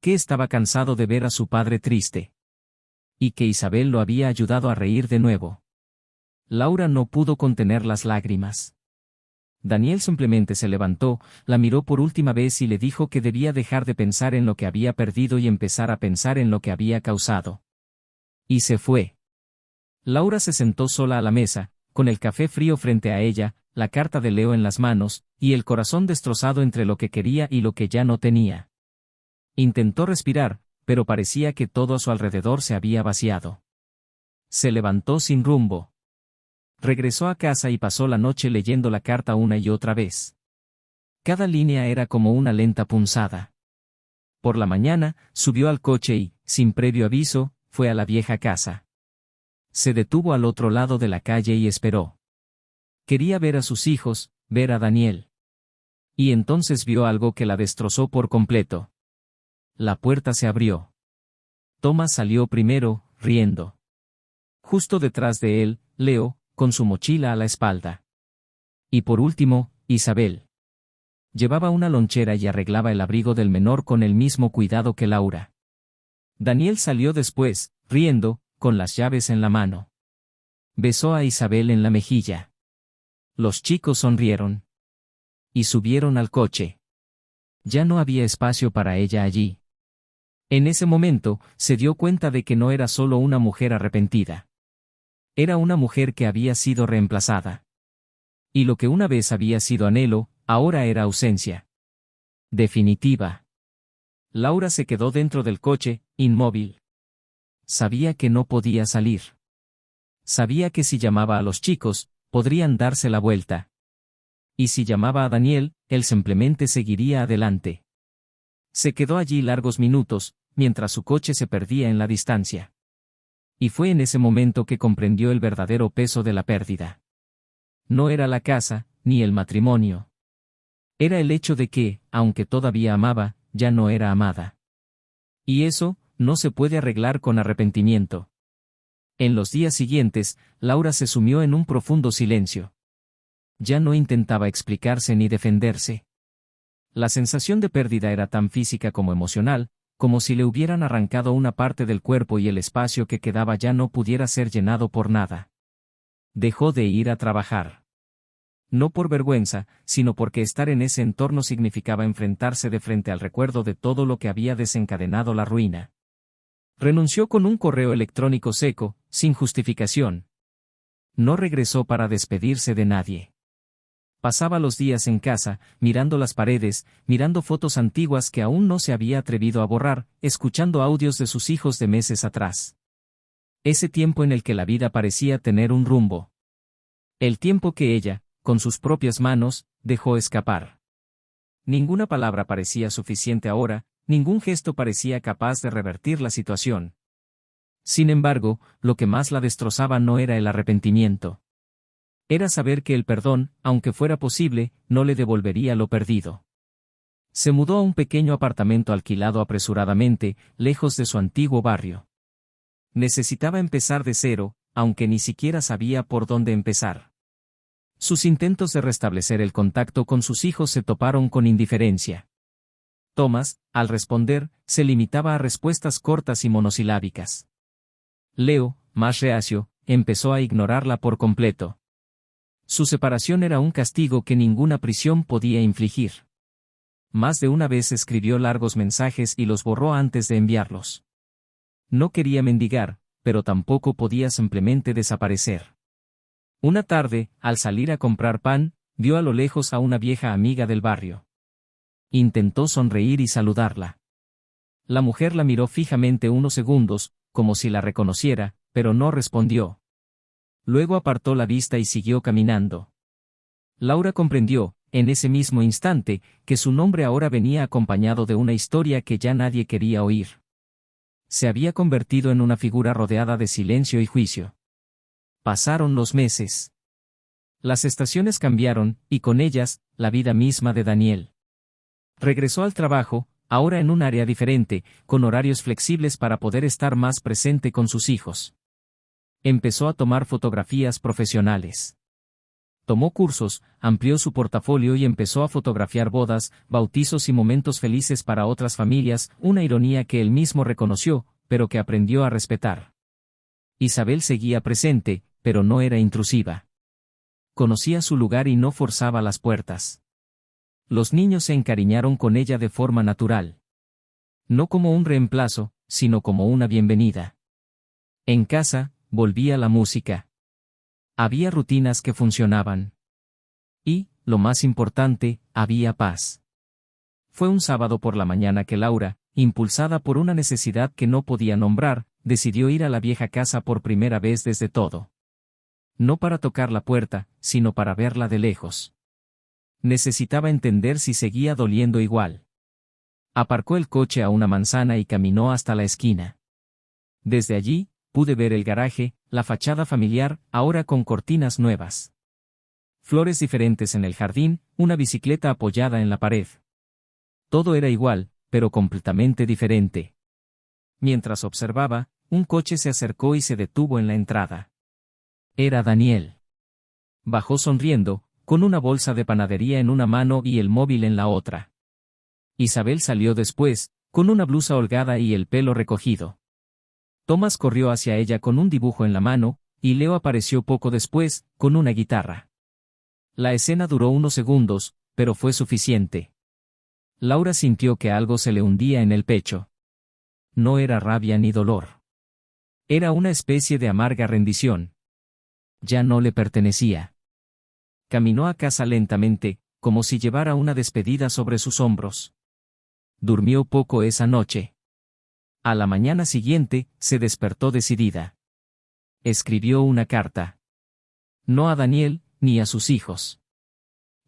Que estaba cansado de ver a su padre triste. Y que Isabel lo había ayudado a reír de nuevo. Laura no pudo contener las lágrimas. Daniel simplemente se levantó, la miró por última vez y le dijo que debía dejar de pensar en lo que había perdido y empezar a pensar en lo que había causado. Y se fue. Laura se sentó sola a la mesa, con el café frío frente a ella, la carta de Leo en las manos, y el corazón destrozado entre lo que quería y lo que ya no tenía. Intentó respirar, pero parecía que todo a su alrededor se había vaciado. Se levantó sin rumbo. Regresó a casa y pasó la noche leyendo la carta una y otra vez. Cada línea era como una lenta punzada. Por la mañana, subió al coche y, sin previo aviso, fue a la vieja casa. Se detuvo al otro lado de la calle y esperó. Quería ver a sus hijos, ver a Daniel. Y entonces vio algo que la destrozó por completo. La puerta se abrió. Tomás salió primero, riendo. Justo detrás de él, Leo, con su mochila a la espalda. Y por último, Isabel. Llevaba una lonchera y arreglaba el abrigo del menor con el mismo cuidado que Laura. Daniel salió después, riendo, con las llaves en la mano. Besó a Isabel en la mejilla. Los chicos sonrieron. Y subieron al coche. Ya no había espacio para ella allí. En ese momento, se dio cuenta de que no era solo una mujer arrepentida. Era una mujer que había sido reemplazada. Y lo que una vez había sido anhelo, ahora era ausencia. Definitiva. Laura se quedó dentro del coche, inmóvil. Sabía que no podía salir. Sabía que si llamaba a los chicos, podrían darse la vuelta. Y si llamaba a Daniel, él simplemente seguiría adelante. Se quedó allí largos minutos, mientras su coche se perdía en la distancia. Y fue en ese momento que comprendió el verdadero peso de la pérdida. No era la casa, ni el matrimonio. Era el hecho de que, aunque todavía amaba, ya no era amada. Y eso, no se puede arreglar con arrepentimiento. En los días siguientes, Laura se sumió en un profundo silencio. Ya no intentaba explicarse ni defenderse. La sensación de pérdida era tan física como emocional, como si le hubieran arrancado una parte del cuerpo y el espacio que quedaba ya no pudiera ser llenado por nada. Dejó de ir a trabajar. No por vergüenza, sino porque estar en ese entorno significaba enfrentarse de frente al recuerdo de todo lo que había desencadenado la ruina. Renunció con un correo electrónico seco, sin justificación. No regresó para despedirse de nadie. Pasaba los días en casa, mirando las paredes, mirando fotos antiguas que aún no se había atrevido a borrar, escuchando audios de sus hijos de meses atrás. Ese tiempo en el que la vida parecía tener un rumbo. El tiempo que ella, con sus propias manos, dejó escapar. Ninguna palabra parecía suficiente ahora, ningún gesto parecía capaz de revertir la situación. Sin embargo, lo que más la destrozaba no era el arrepentimiento. Era saber que el perdón, aunque fuera posible, no le devolvería lo perdido. Se mudó a un pequeño apartamento alquilado apresuradamente, lejos de su antiguo barrio. Necesitaba empezar de cero, aunque ni siquiera sabía por dónde empezar. Sus intentos de restablecer el contacto con sus hijos se toparon con indiferencia. Thomas, al responder, se limitaba a respuestas cortas y monosilábicas. Leo, más reacio, empezó a ignorarla por completo. Su separación era un castigo que ninguna prisión podía infligir. Más de una vez escribió largos mensajes y los borró antes de enviarlos. No quería mendigar, pero tampoco podía simplemente desaparecer. Una tarde, al salir a comprar pan, vio a lo lejos a una vieja amiga del barrio. Intentó sonreír y saludarla. La mujer la miró fijamente unos segundos, como si la reconociera, pero no respondió. Luego apartó la vista y siguió caminando. Laura comprendió, en ese mismo instante, que su nombre ahora venía acompañado de una historia que ya nadie quería oír. Se había convertido en una figura rodeada de silencio y juicio. Pasaron los meses. Las estaciones cambiaron, y con ellas, la vida misma de Daniel. Regresó al trabajo, ahora en un área diferente, con horarios flexibles para poder estar más presente con sus hijos. Empezó a tomar fotografías profesionales. Tomó cursos, amplió su portafolio y empezó a fotografiar bodas, bautizos y momentos felices para otras familias, una ironía que él mismo reconoció, pero que aprendió a respetar. Isabel seguía presente, pero no era intrusiva. Conocía su lugar y no forzaba las puertas. Los niños se encariñaron con ella de forma natural. No como un reemplazo, sino como una bienvenida. En casa, volvía la música. Había rutinas que funcionaban. Y, lo más importante, había paz. Fue un sábado por la mañana que Laura, impulsada por una necesidad que no podía nombrar, decidió ir a la vieja casa por primera vez desde todo. No para tocar la puerta, sino para verla de lejos. Necesitaba entender si seguía doliendo igual. Aparcó el coche a una manzana y caminó hasta la esquina. Desde allí, pude ver el garaje, la fachada familiar, ahora con cortinas nuevas. Flores diferentes en el jardín, una bicicleta apoyada en la pared. Todo era igual, pero completamente diferente. Mientras observaba, un coche se acercó y se detuvo en la entrada. Era Daniel. Bajó sonriendo, con una bolsa de panadería en una mano y el móvil en la otra. Isabel salió después, con una blusa holgada y el pelo recogido. Thomas corrió hacia ella con un dibujo en la mano, y Leo apareció poco después, con una guitarra. La escena duró unos segundos, pero fue suficiente. Laura sintió que algo se le hundía en el pecho. No era rabia ni dolor. Era una especie de amarga rendición. Ya no le pertenecía. Caminó a casa lentamente, como si llevara una despedida sobre sus hombros. Durmió poco esa noche. A la mañana siguiente, se despertó decidida. Escribió una carta. No a Daniel, ni a sus hijos.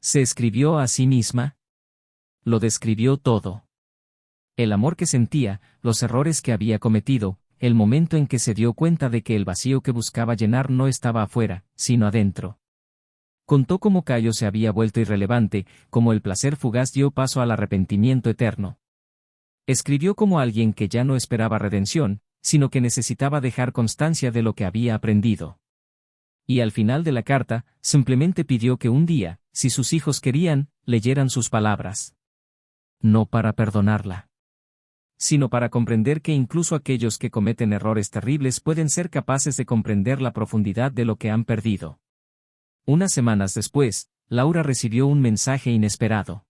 ¿Se escribió a sí misma? Lo describió todo. El amor que sentía, los errores que había cometido, el momento en que se dio cuenta de que el vacío que buscaba llenar no estaba afuera, sino adentro. Contó cómo Cayo se había vuelto irrelevante, cómo el placer fugaz dio paso al arrepentimiento eterno. Escribió como alguien que ya no esperaba redención, sino que necesitaba dejar constancia de lo que había aprendido. Y al final de la carta, simplemente pidió que un día, si sus hijos querían, leyeran sus palabras. No para perdonarla, sino para comprender que incluso aquellos que cometen errores terribles pueden ser capaces de comprender la profundidad de lo que han perdido. Unas semanas después, Laura recibió un mensaje inesperado.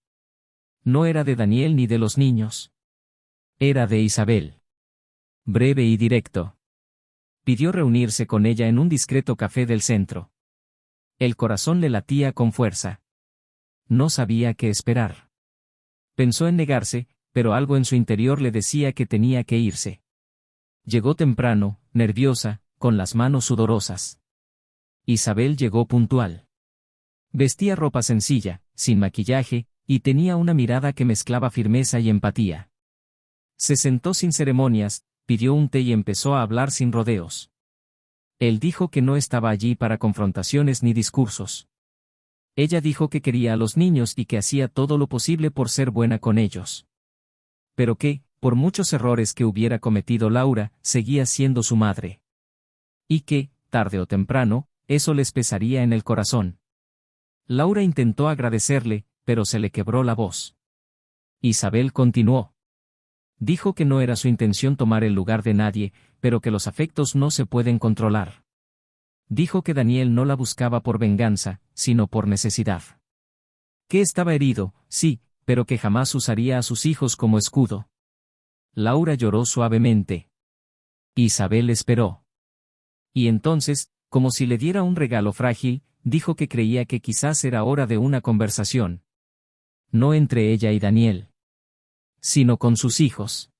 No era de Daniel ni de los niños. Era de Isabel. Breve y directo. Pidió reunirse con ella en un discreto café del centro. El corazón le latía con fuerza. No sabía qué esperar. Pensó en negarse, pero algo en su interior le decía que tenía que irse. Llegó temprano, nerviosa, con las manos sudorosas. Isabel llegó puntual. Vestía ropa sencilla, sin maquillaje, y tenía una mirada que mezclaba firmeza y empatía. Se sentó sin ceremonias, pidió un té y empezó a hablar sin rodeos. Él dijo que no estaba allí para confrontaciones ni discursos. Ella dijo que quería a los niños y que hacía todo lo posible por ser buena con ellos. Pero que, por muchos errores que hubiera cometido Laura, seguía siendo su madre. Y que, tarde o temprano, eso les pesaría en el corazón. Laura intentó agradecerle, pero se le quebró la voz. Isabel continuó. Dijo que no era su intención tomar el lugar de nadie, pero que los afectos no se pueden controlar. Dijo que Daniel no la buscaba por venganza, sino por necesidad. Que estaba herido, sí, pero que jamás usaría a sus hijos como escudo. Laura lloró suavemente. Isabel esperó. Y entonces, como si le diera un regalo frágil, dijo que creía que quizás era hora de una conversación. No entre ella y Daniel, sino con sus hijos.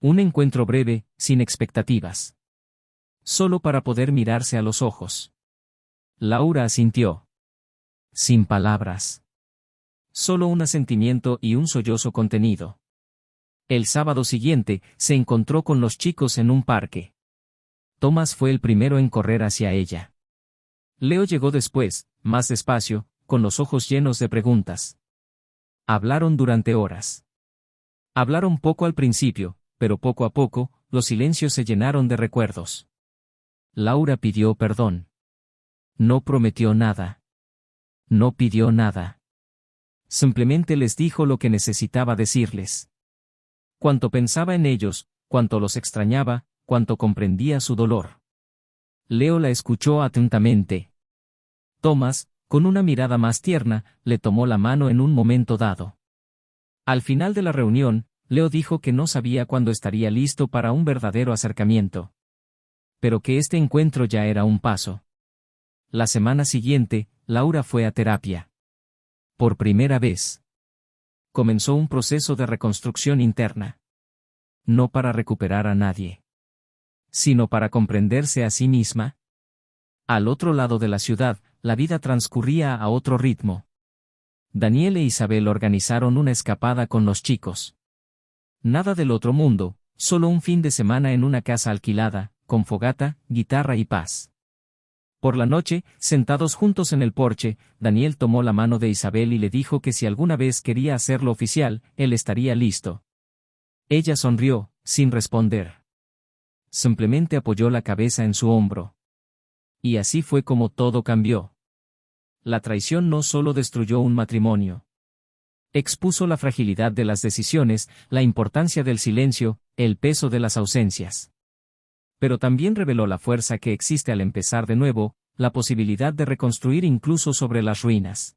Un encuentro breve, sin expectativas. Solo para poder mirarse a los ojos. Laura asintió. Sin palabras. Solo un asentimiento y un sollozo contenido. El sábado siguiente, se encontró con los chicos en un parque. Thomas fue el primero en correr hacia ella. Leo llegó después, más despacio, con los ojos llenos de preguntas. Hablaron durante horas. Hablaron poco al principio, pero poco a poco, los silencios se llenaron de recuerdos. Laura pidió perdón. No prometió nada. No pidió nada. Simplemente les dijo lo que necesitaba decirles. Cuánto pensaba en ellos, cuánto los extrañaba, cuánto comprendía su dolor. Leo la escuchó atentamente. Thomas, con una mirada más tierna, le tomó la mano en un momento dado. Al final de la reunión, Leo dijo que no sabía cuándo estaría listo para un verdadero acercamiento. Pero que este encuentro ya era un paso. La semana siguiente, Laura fue a terapia. Por primera vez. Comenzó un proceso de reconstrucción interna. No para recuperar a nadie, sino para comprenderse a sí misma. Al otro lado de la ciudad, la vida transcurría a otro ritmo. Daniel e Isabel organizaron una escapada con los chicos. Nada del otro mundo, solo un fin de semana en una casa alquilada, con fogata, guitarra y paz. Por la noche, sentados juntos en el porche, Daniel tomó la mano de Isabel y le dijo que si alguna vez quería hacerlo oficial, él estaría listo. Ella sonrió, sin responder. Simplemente apoyó la cabeza en su hombro. Y así fue como todo cambió. La traición no solo destruyó un matrimonio. Expuso la fragilidad de las decisiones, la importancia del silencio, el peso de las ausencias. Pero también reveló la fuerza que existe al empezar de nuevo, la posibilidad de reconstruir incluso sobre las ruinas.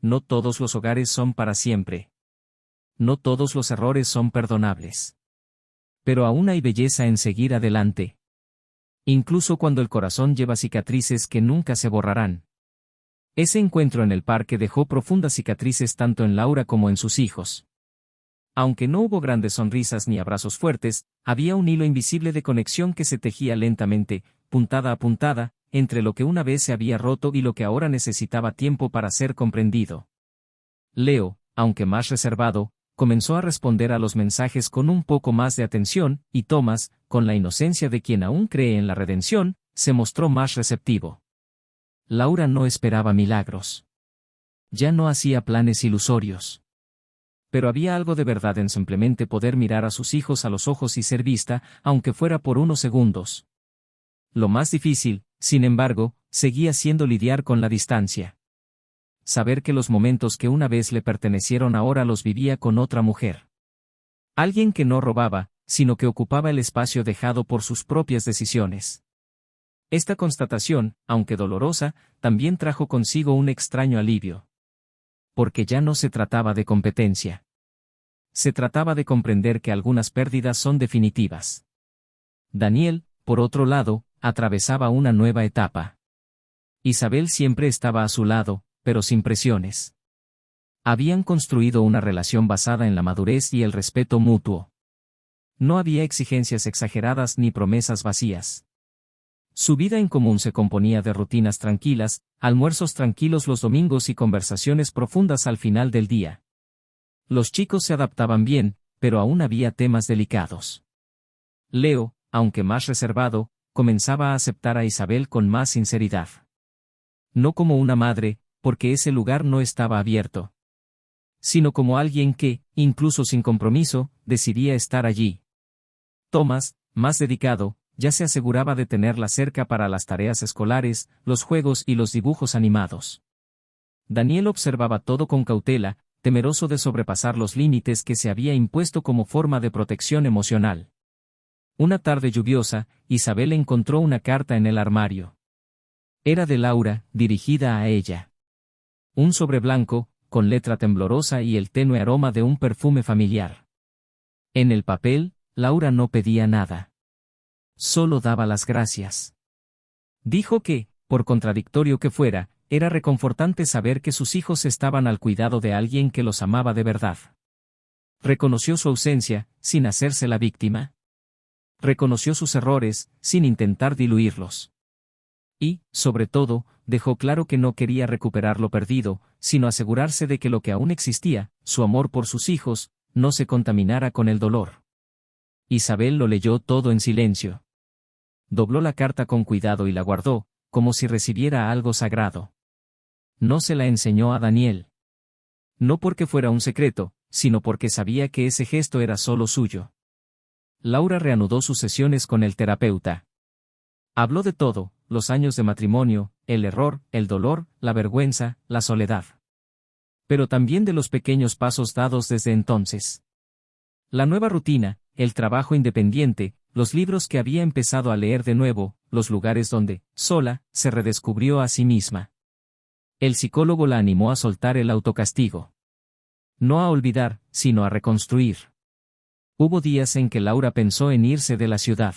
No todos los hogares son para siempre. No todos los errores son perdonables. Pero aún hay belleza en seguir adelante. Incluso cuando el corazón lleva cicatrices que nunca se borrarán. Ese encuentro en el parque dejó profundas cicatrices tanto en Laura como en sus hijos. Aunque no hubo grandes sonrisas ni abrazos fuertes, había un hilo invisible de conexión que se tejía lentamente, puntada a puntada, entre lo que una vez se había roto y lo que ahora necesitaba tiempo para ser comprendido. Leo, aunque más reservado, comenzó a responder a los mensajes con un poco más de atención, y Thomas, con la inocencia de quien aún cree en la redención, se mostró más receptivo. Laura no esperaba milagros. Ya no hacía planes ilusorios. Pero había algo de verdad en simplemente poder mirar a sus hijos a los ojos y ser vista, aunque fuera por unos segundos. Lo más difícil, sin embargo, seguía siendo lidiar con la distancia. Saber que los momentos que una vez le pertenecieron ahora los vivía con otra mujer. Alguien que no robaba, sino que ocupaba el espacio dejado por sus propias decisiones. Esta constatación, aunque dolorosa, también trajo consigo un extraño alivio. Porque ya no se trataba de competencia. Se trataba de comprender que algunas pérdidas son definitivas. Daniel, por otro lado, atravesaba una nueva etapa. Isabel siempre estaba a su lado, pero sin presiones. Habían construido una relación basada en la madurez y el respeto mutuo. No había exigencias exageradas ni promesas vacías. Su vida en común se componía de rutinas tranquilas, almuerzos tranquilos los domingos y conversaciones profundas al final del día. Los chicos se adaptaban bien, pero aún había temas delicados. Leo, aunque más reservado, comenzaba a aceptar a Isabel con más sinceridad. No como una madre, porque ese lugar no estaba abierto. Sino como alguien que, incluso sin compromiso, decidía estar allí. Thomas, más dedicado, ya se aseguraba de tenerla cerca para las tareas escolares, los juegos y los dibujos animados. Daniel observaba todo con cautela, temeroso de sobrepasar los límites que se había impuesto como forma de protección emocional. Una tarde lluviosa, Isabel encontró una carta en el armario. Era de Laura, dirigida a ella. Un sobre blanco, con letra temblorosa y el tenue aroma de un perfume familiar. En el papel, Laura no pedía nada. Solo daba las gracias. Dijo que, por contradictorio que fuera, era reconfortante saber que sus hijos estaban al cuidado de alguien que los amaba de verdad. Reconoció su ausencia, sin hacerse la víctima. Reconoció sus errores, sin intentar diluirlos. Y, sobre todo, dejó claro que no quería recuperar lo perdido, sino asegurarse de que lo que aún existía, su amor por sus hijos, no se contaminara con el dolor. Isabel lo leyó todo en silencio. Dobló la carta con cuidado y la guardó, como si recibiera algo sagrado. No se la enseñó a Daniel. No porque fuera un secreto, sino porque sabía que ese gesto era solo suyo. Laura reanudó sus sesiones con el terapeuta. Habló de todo, los años de matrimonio, el error, el dolor, la vergüenza, la soledad. Pero también de los pequeños pasos dados desde entonces. La nueva rutina, el trabajo independiente, los libros que había empezado a leer de nuevo, los lugares donde, sola, se redescubrió a sí misma. El psicólogo la animó a soltar el autocastigo. No a olvidar, sino a reconstruir. Hubo días en que Laura pensó en irse de la ciudad.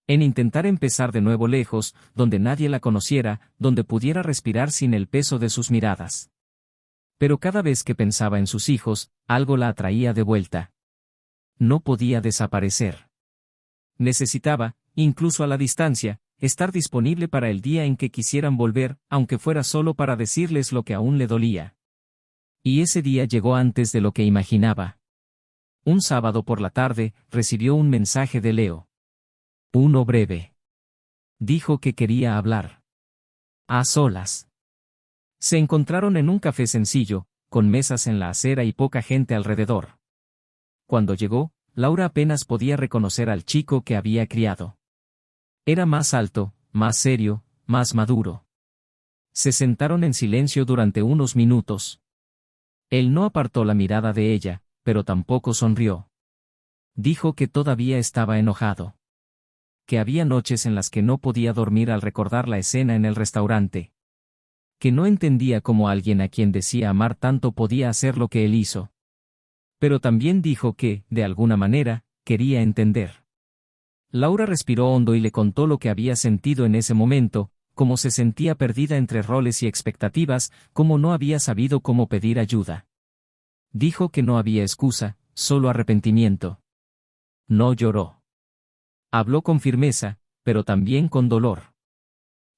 En intentar empezar de nuevo lejos, donde nadie la conociera, donde pudiera respirar sin el peso de sus miradas. Pero cada vez que pensaba en sus hijos, algo la atraía de vuelta. No podía desaparecer. Necesitaba, incluso a la distancia, estar disponible para el día en que quisieran volver, aunque fuera solo para decirles lo que aún le dolía. Y ese día llegó antes de lo que imaginaba. Un sábado por la tarde, recibió un mensaje de Leo. Uno breve. Dijo que quería hablar. A solas. Se encontraron en un café sencillo, con mesas en la acera y poca gente alrededor. Cuando llegó, Laura apenas podía reconocer al chico que había criado. Era más alto, más serio, más maduro. Se sentaron en silencio durante unos minutos. Él no apartó la mirada de ella, pero tampoco sonrió. Dijo que todavía estaba enojado. Que había noches en las que no podía dormir al recordar la escena en el restaurante. Que no entendía cómo alguien a quien decía amar tanto podía hacer lo que él hizo. Pero también dijo que, de alguna manera, quería entender. Laura respiró hondo y le contó lo que había sentido en ese momento, cómo se sentía perdida entre roles y expectativas, cómo no había sabido cómo pedir ayuda. Dijo que no había excusa, solo arrepentimiento. No lloró. Habló con firmeza, pero también con dolor.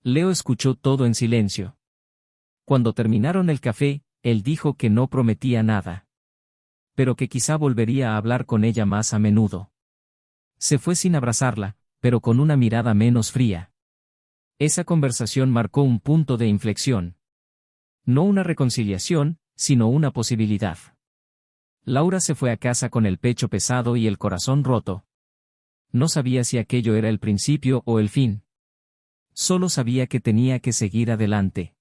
Leo escuchó todo en silencio. Cuando terminaron el café, él dijo que no prometía nada. Pero que quizá volvería a hablar con ella más a menudo. Se fue sin abrazarla, pero con una mirada menos fría. Esa conversación marcó un punto de inflexión. No una reconciliación, sino una posibilidad. Laura se fue a casa con el pecho pesado y el corazón roto. No sabía si aquello era el principio o el fin. Solo sabía que tenía que seguir adelante.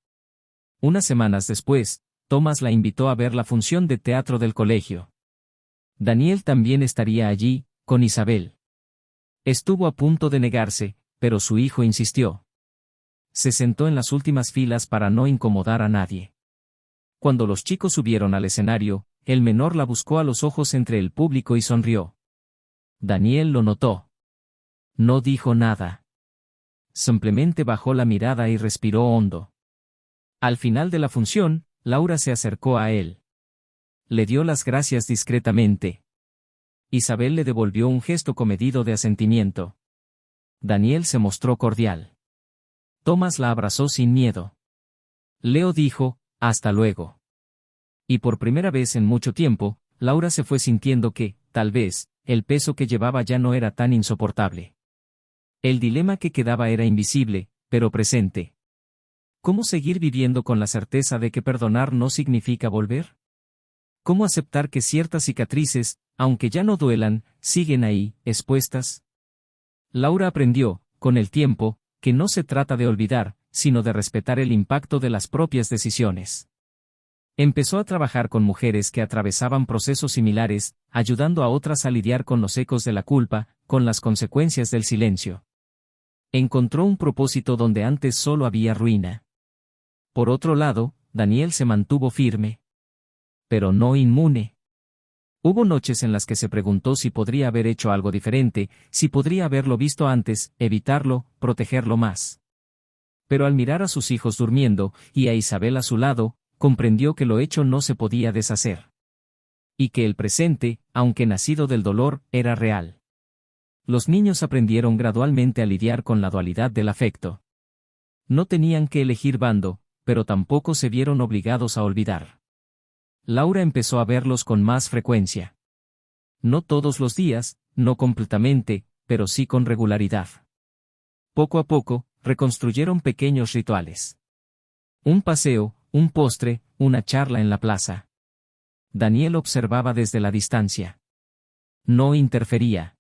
Unas semanas después, Thomas la invitó a ver la función de teatro del colegio. Daniel también estaría allí, con Isabel. Estuvo a punto de negarse, pero su hijo insistió. Se sentó en las últimas filas para no incomodar a nadie. Cuando los chicos subieron al escenario, el menor la buscó a los ojos entre el público y sonrió. Daniel lo notó. No dijo nada. Simplemente bajó la mirada y respiró hondo. Al final de la función, Laura se acercó a él. Le dio las gracias discretamente. Isabel le devolvió un gesto comedido de asentimiento. Daniel se mostró cordial. Thomas la abrazó sin miedo. Leo dijo, hasta luego. Y por primera vez en mucho tiempo, Laura se fue sintiendo que, tal vez, el peso que llevaba ya no era tan insoportable. El dilema que quedaba era invisible, pero presente. ¿Cómo seguir viviendo con la certeza de que perdonar no significa volver? ¿Cómo aceptar que ciertas cicatrices, aunque ya no duelan, siguen ahí, expuestas? Laura aprendió, con el tiempo, que no se trata de olvidar, sino de respetar el impacto de las propias decisiones. Empezó a trabajar con mujeres que atravesaban procesos similares, ayudando a otras a lidiar con los ecos de la culpa, con las consecuencias del silencio. Encontró un propósito donde antes solo había ruina. Por otro lado, Daniel se mantuvo firme. Pero no inmune. Hubo noches en las que se preguntó si podría haber hecho algo diferente, si podría haberlo visto antes, evitarlo, protegerlo más. Pero al mirar a sus hijos durmiendo, y a Isabel a su lado, comprendió que lo hecho no se podía deshacer. Y que el presente, aunque nacido del dolor, era real. Los niños aprendieron gradualmente a lidiar con la dualidad del afecto. No tenían que elegir bando, pero tampoco se vieron obligados a olvidar. Laura empezó a verlos con más frecuencia. No todos los días, no completamente, pero sí con regularidad. Poco a poco, reconstruyeron pequeños rituales. Un paseo, un postre, una charla en la plaza. Daniel observaba desde la distancia. No interfería.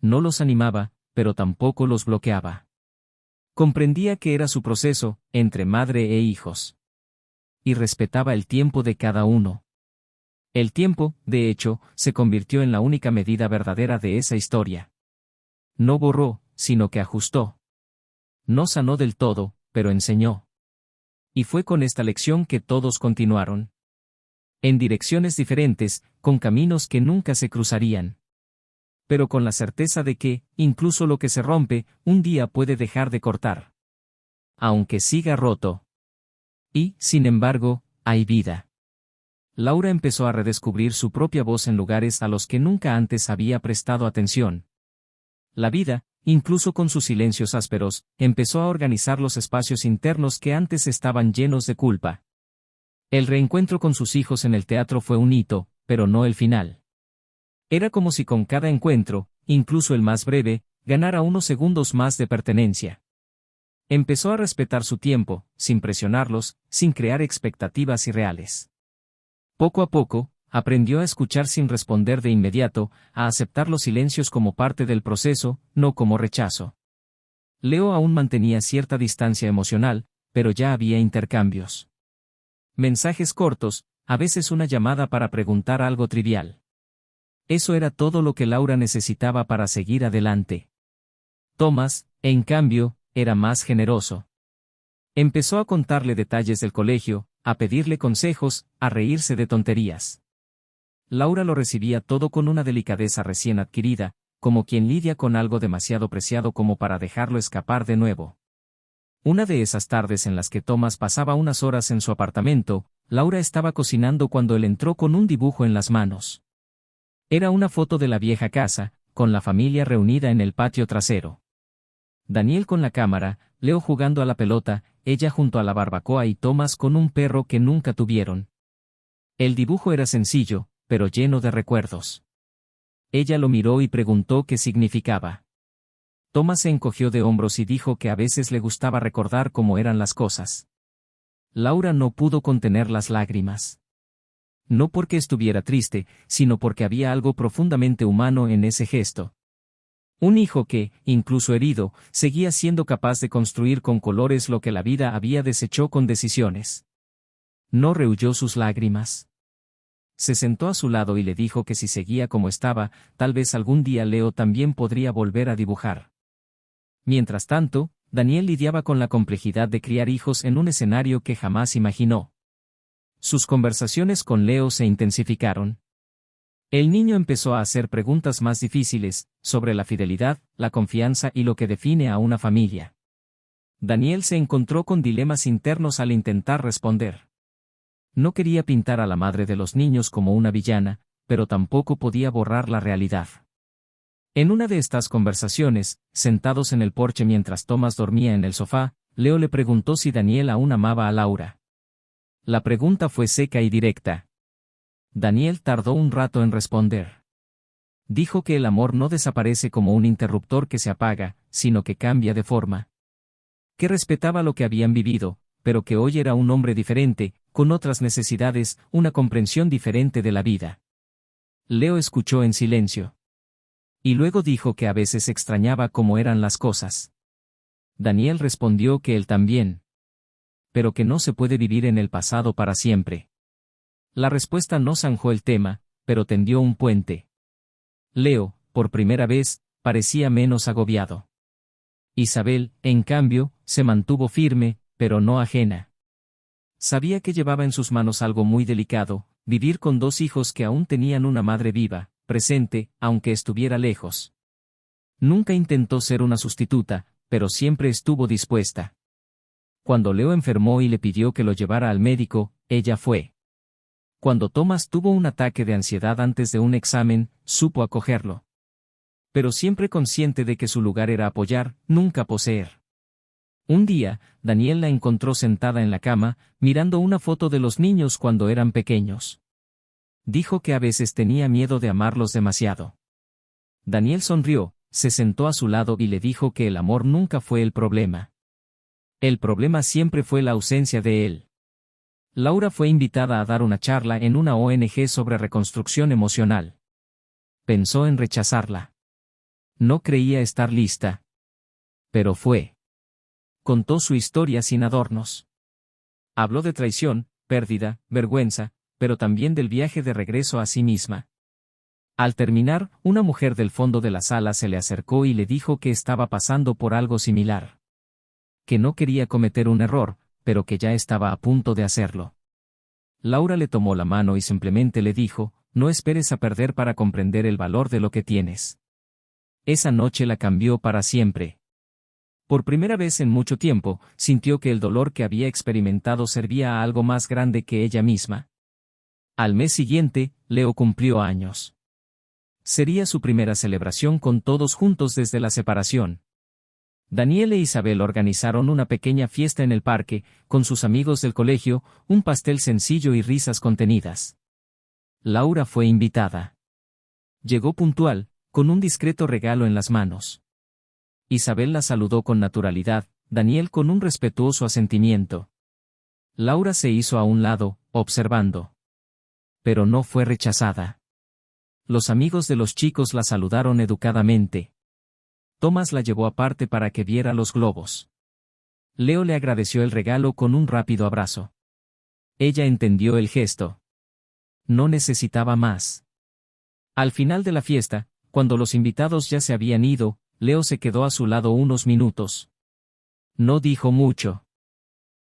No los animaba, pero tampoco los bloqueaba. Comprendía que era su proceso, entre madre e hijos. Y respetaba el tiempo de cada uno. El tiempo, de hecho, se convirtió en la única medida verdadera de esa historia. No borró, sino que ajustó. No sanó del todo, pero enseñó. Y fue con esta lección que todos continuaron. En direcciones diferentes, con caminos que nunca se cruzarían. Pero con la certeza de que, incluso lo que se rompe, un día puede dejar de cortar. Aunque siga roto. Y, sin embargo, hay vida. Laura empezó a redescubrir su propia voz en lugares a los que nunca antes había prestado atención. La vida, incluso con sus silencios ásperos, empezó a organizar los espacios internos que antes estaban llenos de culpa. El reencuentro con sus hijos en el teatro fue un hito, pero no el final. Era como si con cada encuentro, incluso el más breve, ganara unos segundos más de pertenencia. Empezó a respetar su tiempo, sin presionarlos, sin crear expectativas irreales. Poco a poco, aprendió a escuchar sin responder de inmediato, a aceptar los silencios como parte del proceso, no como rechazo. Leo aún mantenía cierta distancia emocional, pero ya había intercambios. Mensajes cortos, a veces una llamada para preguntar algo trivial. Eso era todo lo que Laura necesitaba para seguir adelante. Thomas, en cambio, era más generoso. Empezó a contarle detalles del colegio, a pedirle consejos, a reírse de tonterías. Laura lo recibía todo con una delicadeza recién adquirida, como quien lidia con algo demasiado preciado como para dejarlo escapar de nuevo. Una de esas tardes en las que Thomas pasaba unas horas en su apartamento, Laura estaba cocinando cuando él entró con un dibujo en las manos. Era una foto de la vieja casa, con la familia reunida en el patio trasero. Daniel con la cámara, Leo jugando a la pelota, ella junto a la barbacoa y Thomas con un perro que nunca tuvieron. El dibujo era sencillo, pero lleno de recuerdos. Ella lo miró y preguntó qué significaba. Thomas se encogió de hombros y dijo que a veces le gustaba recordar cómo eran las cosas. Laura no pudo contener las lágrimas. No porque estuviera triste, sino porque había algo profundamente humano en ese gesto. Un hijo que, incluso herido, seguía siendo capaz de construir con colores lo que la vida había deshecho con decisiones. No rehuyó sus lágrimas. Se sentó a su lado y le dijo que si seguía como estaba, tal vez algún día Leo también podría volver a dibujar. Mientras tanto, Daniel lidiaba con la complejidad de criar hijos en un escenario que jamás imaginó. Sus conversaciones con Leo se intensificaron. El niño empezó a hacer preguntas más difíciles, sobre la fidelidad, la confianza y lo que define a una familia. Daniel se encontró con dilemas internos al intentar responder. No quería pintar a la madre de los niños como una villana, pero tampoco podía borrar la realidad. En una de estas conversaciones, sentados en el porche mientras Thomas dormía en el sofá, Leo le preguntó si Daniel aún amaba a Laura. La pregunta fue seca y directa. Daniel tardó un rato en responder. Dijo que el amor no desaparece como un interruptor que se apaga, sino que cambia de forma. Que respetaba lo que habían vivido, pero que hoy era un hombre diferente, con otras necesidades, una comprensión diferente de la vida. Leo escuchó en silencio. Y luego dijo que a veces extrañaba cómo eran las cosas. Daniel respondió que él también. Pero que no se puede vivir en el pasado para siempre. La respuesta no zanjó el tema, pero tendió un puente. Leo, por primera vez, parecía menos agobiado. Isabel, en cambio, se mantuvo firme, pero no ajena. Sabía que llevaba en sus manos algo muy delicado, vivir con dos hijos que aún tenían una madre viva, presente, aunque estuviera lejos. Nunca intentó ser una sustituta, pero siempre estuvo dispuesta. Cuando Leo enfermó y le pidió que lo llevara al médico, ella fue. Cuando Thomas tuvo un ataque de ansiedad antes de un examen, supo acogerlo. Pero siempre consciente de que su lugar era apoyar, nunca poseer. Un día, Daniel la encontró sentada en la cama, mirando una foto de los niños cuando eran pequeños. Dijo que a veces tenía miedo de amarlos demasiado. Daniel sonrió, se sentó a su lado y le dijo que el amor nunca fue el problema. El problema siempre fue la ausencia de él. Laura fue invitada a dar una charla en una ONG sobre reconstrucción emocional. Pensó en rechazarla. No creía estar lista. Pero fue. Contó su historia sin adornos. Habló de traición, pérdida, vergüenza, pero también del viaje de regreso a sí misma. Al terminar, una mujer del fondo de la sala se le acercó y le dijo que estaba pasando por algo similar. Que no quería cometer un error, pero que ya estaba a punto de hacerlo. Laura le tomó la mano y simplemente le dijo, no esperes a perder para comprender el valor de lo que tienes. Esa noche la cambió para siempre. Por primera vez en mucho tiempo, sintió que el dolor que había experimentado servía a algo más grande que ella misma. Al mes siguiente, Leo cumplió años. Sería su primera celebración con todos juntos desde la separación. Daniel e Isabel organizaron una pequeña fiesta en el parque, con sus amigos del colegio, un pastel sencillo y risas contenidas. Laura fue invitada. Llegó puntual, con un discreto regalo en las manos. Isabel la saludó con naturalidad, Daniel con un respetuoso asentimiento. Laura se hizo a un lado, observando. Pero no fue rechazada. Los amigos de los chicos la saludaron educadamente. Thomas la llevó aparte para que viera los globos. Leo le agradeció el regalo con un rápido abrazo. Ella entendió el gesto. No necesitaba más. Al final de la fiesta, cuando los invitados ya se habían ido, Leo se quedó a su lado unos minutos. No dijo mucho.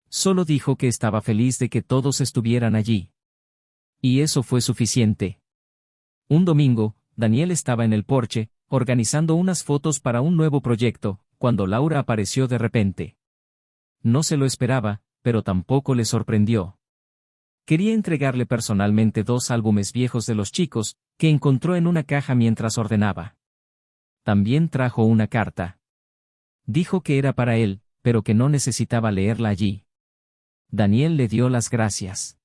Solo dijo que estaba feliz de que todos estuvieran allí. Y eso fue suficiente. Un domingo, Daniel estaba en el porche, organizando unas fotos para un nuevo proyecto, cuando Laura apareció de repente. No se lo esperaba, pero tampoco le sorprendió. Quería entregarle personalmente 2 álbumes viejos de los chicos, que encontró en una caja mientras ordenaba. También trajo una carta. Dijo que era para él, pero que no necesitaba leerla allí. Daniel le dio las gracias.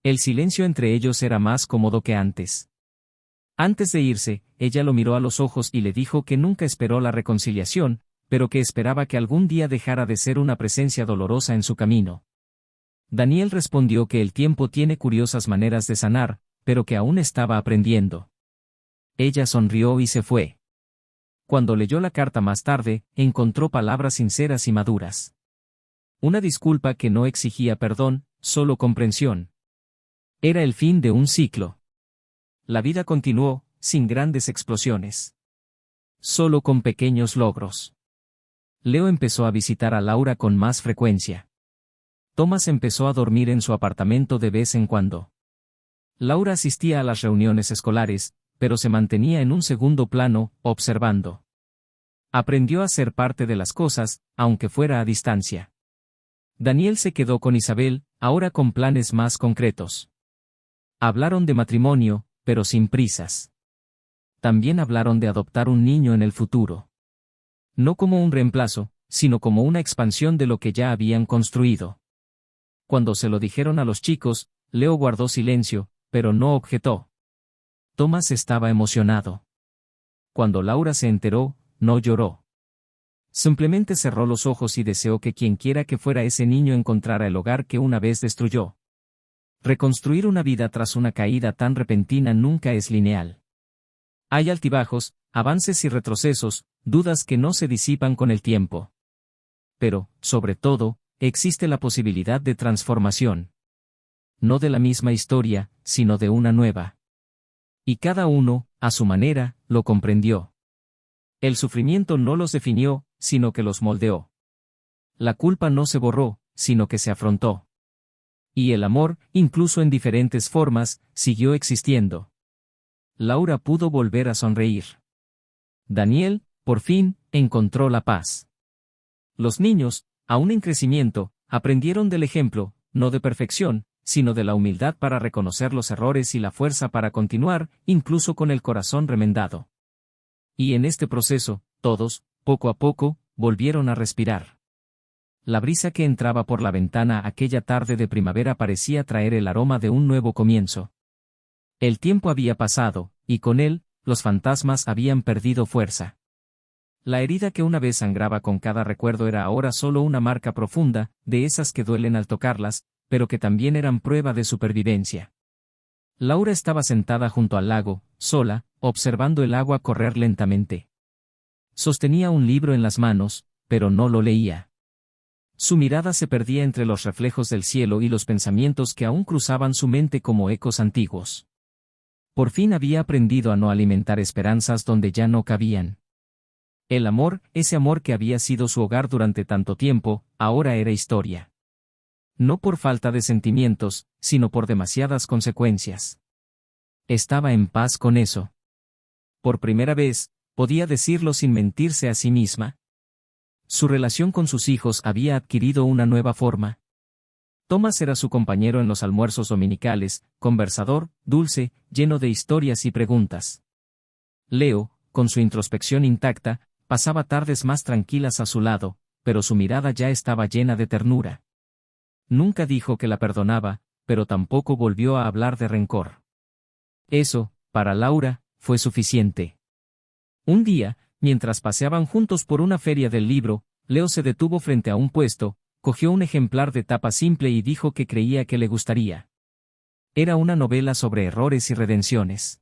El silencio entre ellos era más cómodo que antes. Antes de irse, ella lo miró a los ojos y le dijo que nunca esperó la reconciliación, pero que esperaba que algún día dejara de ser una presencia dolorosa en su camino. Daniel respondió que el tiempo tiene curiosas maneras de sanar, pero que aún estaba aprendiendo. Ella sonrió y se fue. Cuando leyó la carta más tarde, encontró palabras sinceras y maduras. Una disculpa que no exigía perdón, solo comprensión. Era el fin de un ciclo. La vida continuó, sin grandes explosiones. Solo con pequeños logros. Leo empezó a visitar a Laura con más frecuencia. Thomas empezó a dormir en su apartamento de vez en cuando. Laura asistía a las reuniones escolares, pero se mantenía en un segundo plano, observando. Aprendió a ser parte de las cosas, aunque fuera a distancia. Daniel se quedó con Isabel, ahora con planes más concretos. Hablaron de matrimonio, pero sin prisas. También hablaron de adoptar un niño en el futuro. No como un reemplazo, sino como una expansión de lo que ya habían construido. Cuando se lo dijeron a los chicos, Leo guardó silencio, pero no objetó. Thomas estaba emocionado. Cuando Laura se enteró, no lloró. Simplemente cerró los ojos y deseó que quienquiera que fuera ese niño encontrara el hogar que una vez destruyó. Reconstruir una vida tras una caída tan repentina nunca es lineal. Hay altibajos, avances y retrocesos, dudas que no se disipan con el tiempo. Pero, sobre todo, existe la posibilidad de transformación. No de la misma historia, sino de una nueva. Y cada uno, a su manera, lo comprendió. El sufrimiento no los definió, sino que los moldeó. La culpa no se borró, sino que se afrontó. Y el amor, incluso en diferentes formas, siguió existiendo. Laura pudo volver a sonreír. Daniel, por fin, encontró la paz. Los niños, aún en crecimiento, aprendieron del ejemplo, no de perfección, sino de la humildad para reconocer los errores y la fuerza para continuar, incluso con el corazón remendado. Y en este proceso, todos, poco a poco, volvieron a respirar. La brisa que entraba por la ventana aquella tarde de primavera parecía traer el aroma de un nuevo comienzo. El tiempo había pasado, y con él, los fantasmas habían perdido fuerza. La herida que una vez sangraba con cada recuerdo era ahora solo una marca profunda, de esas que duelen al tocarlas, pero que también eran prueba de supervivencia. Laura estaba sentada junto al lago, sola, observando el agua correr lentamente. Sostenía un libro en las manos, pero no lo leía. Su mirada se perdía entre los reflejos del cielo y los pensamientos que aún cruzaban su mente como ecos antiguos. Por fin había aprendido a no alimentar esperanzas donde ya no cabían. El amor, ese amor que había sido su hogar durante tanto tiempo, ahora era historia. No por falta de sentimientos, sino por demasiadas consecuencias. Estaba en paz con eso. Por primera vez, podía decirlo sin mentirse a sí misma. Su relación con sus hijos había adquirido una nueva forma. Thomas era su compañero en los almuerzos dominicales, conversador, dulce, lleno de historias y preguntas. Leo, con su introspección intacta, pasaba tardes más tranquilas a su lado, pero su mirada ya estaba llena de ternura. Nunca dijo que la perdonaba, pero tampoco volvió a hablar de rencor. Eso, para Laura, fue suficiente. Un día, mientras paseaban juntos por una feria del libro, Leo se detuvo frente a un puesto, cogió un ejemplar de tapa simple y dijo que creía que le gustaría. Era una novela sobre errores y redenciones.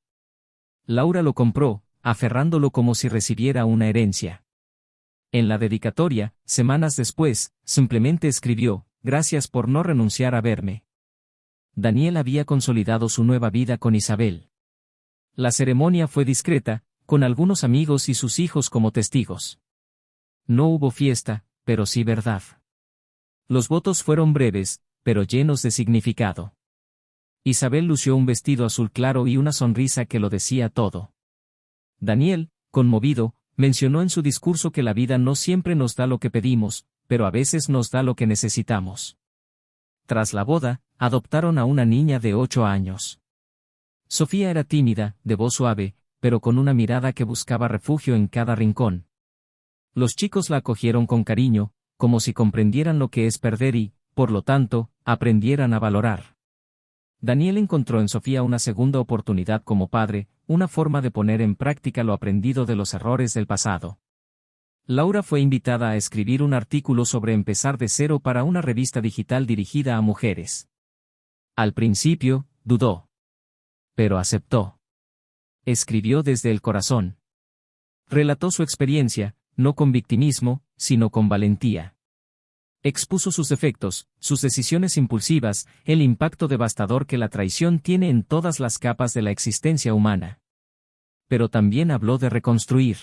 Laura lo compró, aferrándolo como si recibiera una herencia. En la dedicatoria, semanas después, simplemente escribió: «Gracias por no renunciar a verme». Daniel había consolidado su nueva vida con Isabel. La ceremonia fue discreta, con algunos amigos y sus hijos como testigos. No hubo fiesta, pero sí verdad. Los votos fueron breves, pero llenos de significado. Isabel lució un vestido azul claro y una sonrisa que lo decía todo. Daniel, conmovido, mencionó en su discurso que la vida no siempre nos da lo que pedimos, pero a veces nos da lo que necesitamos. Tras la boda, adoptaron a una niña de 8 años. Sofía era tímida, de voz suave, pero con una mirada que buscaba refugio en cada rincón. Los chicos la acogieron con cariño, como si comprendieran lo que es perder y, por lo tanto, aprendieran a valorar. Daniel encontró en Sofía una segunda oportunidad como padre, una forma de poner en práctica lo aprendido de los errores del pasado. Laura fue invitada a escribir un artículo sobre empezar de cero para una revista digital dirigida a mujeres. Al principio, dudó. Pero aceptó. Escribió desde el corazón. Relató su experiencia, no con victimismo, sino con valentía. Expuso sus defectos, sus decisiones impulsivas, el impacto devastador que la traición tiene en todas las capas de la existencia humana. Pero también habló de reconstruir.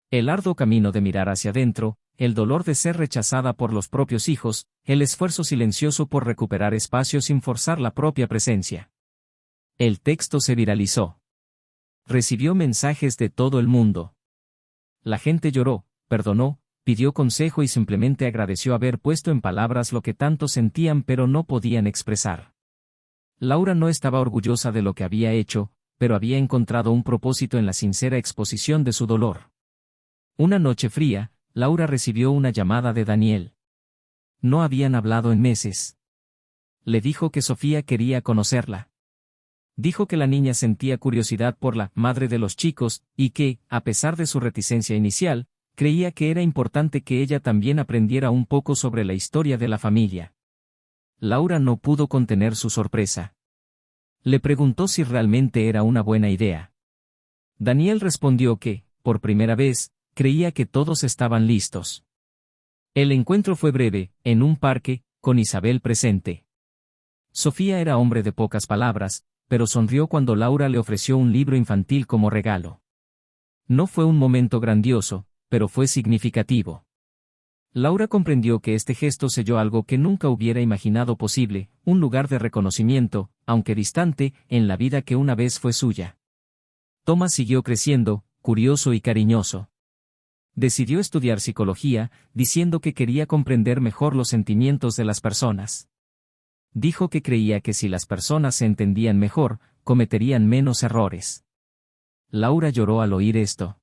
El arduo camino de mirar hacia adentro, el dolor de ser rechazada por los propios hijos, el esfuerzo silencioso por recuperar espacio sin forzar la propia presencia. El texto se viralizó. Recibió mensajes de todo el mundo. La gente lloró, perdonó, pidió consejo y simplemente agradeció haber puesto en palabras lo que tanto sentían pero no podían expresar. Laura no estaba orgullosa de lo que había hecho, pero había encontrado un propósito en la sincera exposición de su dolor. Una noche fría, Laura recibió una llamada de Daniel. No habían hablado en meses. Le dijo que Sofía quería conocerla. Dijo que la niña sentía curiosidad por la madre de los chicos, y que, a pesar de su reticencia inicial, creía que era importante que ella también aprendiera un poco sobre la historia de la familia. Laura no pudo contener su sorpresa. Le preguntó si realmente era una buena idea. Daniel respondió que, por primera vez, creía que todos estaban listos. El encuentro fue breve, en un parque, con Isabel presente. Sofía era hombre de pocas palabras, pero sonrió cuando Laura le ofreció un libro infantil como regalo. No fue un momento grandioso, pero fue significativo. Laura comprendió que este gesto selló algo que nunca hubiera imaginado posible, un lugar de reconocimiento, aunque distante, en la vida que una vez fue suya. Thomas siguió creciendo, curioso y cariñoso. Decidió estudiar psicología, diciendo que quería comprender mejor los sentimientos de las personas. Dijo que creía que si las personas se entendían mejor, cometerían menos errores. Laura lloró al oír esto.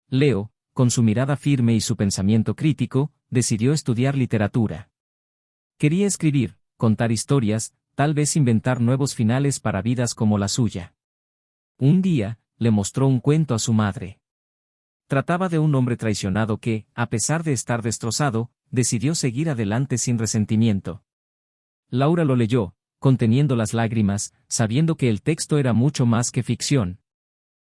Leo, con su mirada firme y su pensamiento crítico, decidió estudiar literatura. Quería escribir, contar historias, tal vez inventar nuevos finales para vidas como la suya. Un día, le mostró un cuento a su madre. Trataba de un hombre traicionado que, a pesar de estar destrozado, decidió seguir adelante sin resentimiento. Laura lo leyó, conteniendo las lágrimas, sabiendo que el texto era mucho más que ficción.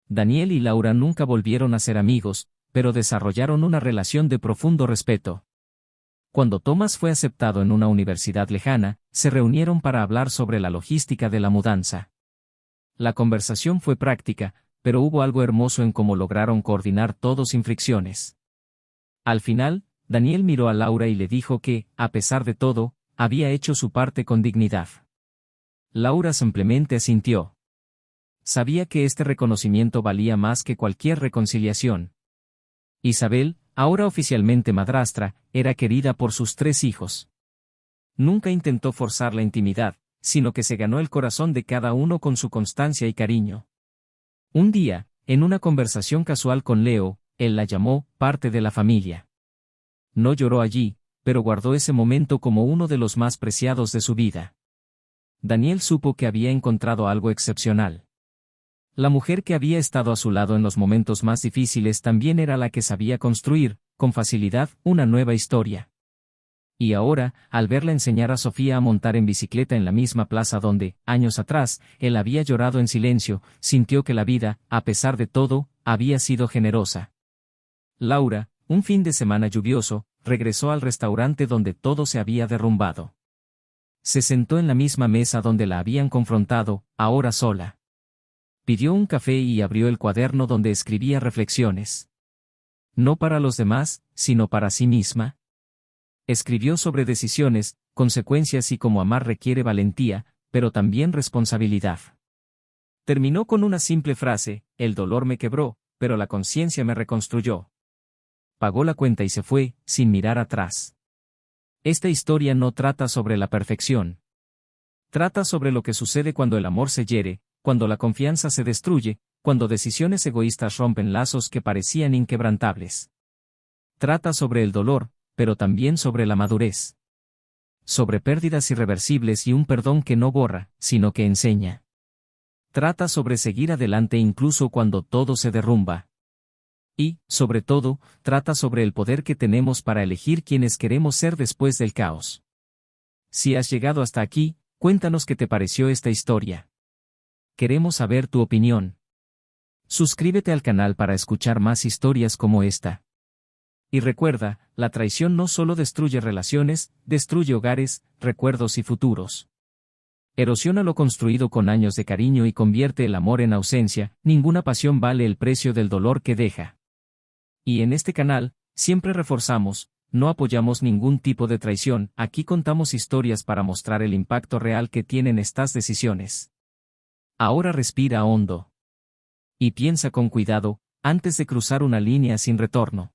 Daniel y Laura nunca volvieron a ser amigos, pero desarrollaron una relación de profundo respeto. Cuando Thomas fue aceptado en una universidad lejana, se reunieron para hablar sobre la logística de la mudanza. La conversación fue práctica, pero hubo algo hermoso en cómo lograron coordinar todo sin fricciones. Al final, Daniel miró a Laura y le dijo que, a pesar de todo, había hecho su parte con dignidad. Laura simplemente asintió. Sabía que este reconocimiento valía más que cualquier reconciliación. Isabel, ahora oficialmente madrastra, era querida por sus 3 hijos. Nunca intentó forzar la intimidad, sino que se ganó el corazón de cada uno con su constancia y cariño. Un día, en una conversación casual con Leo, él la llamó parte de la familia. No lloró allí, pero guardó ese momento como uno de los más preciados de su vida. Daniel supo que había encontrado algo excepcional. La mujer que había estado a su lado en los momentos más difíciles también era la que sabía construir, con facilidad, una nueva historia. Y ahora, al verla enseñar a Sofía a montar en bicicleta en la misma plaza donde, años atrás, él había llorado en silencio, sintió que la vida, a pesar de todo, había sido generosa. Laura, Un fin de semana lluvioso, regresó al restaurante donde todo se había derrumbado. Se sentó en la misma mesa donde la habían confrontado, ahora sola. Pidió un café y abrió el cuaderno donde escribía reflexiones. No para los demás, sino para sí misma. Escribió sobre decisiones, consecuencias y cómo amar requiere valentía, pero también responsabilidad. Terminó con una simple frase: el dolor me quebró, pero la conciencia me reconstruyó. Pagó la cuenta y se fue, sin mirar atrás. Esta historia no trata sobre la perfección. Trata sobre lo que sucede cuando el amor se hiere, cuando la confianza se destruye, cuando decisiones egoístas rompen lazos que parecían inquebrantables. Trata sobre el dolor, pero también sobre la madurez. Sobre pérdidas irreversibles y un perdón que no borra, sino que enseña. Trata sobre seguir adelante incluso cuando todo se derrumba. Y, sobre todo, trata sobre el poder que tenemos para elegir quienes queremos ser después del caos. Si has llegado hasta aquí, cuéntanos qué te pareció esta historia. Queremos saber tu opinión. Suscríbete al canal para escuchar más historias como esta. Y recuerda, la traición no solo destruye relaciones, destruye hogares, recuerdos y futuros. Erosiona lo construido con años de cariño y convierte el amor en ausencia. Ninguna pasión vale el precio del dolor que deja. Y en este canal, siempre reforzamos, no apoyamos ningún tipo de traición. Aquí contamos historias para mostrar el impacto real que tienen estas decisiones. Ahora respira hondo. Y piensa con cuidado, antes de cruzar una línea sin retorno.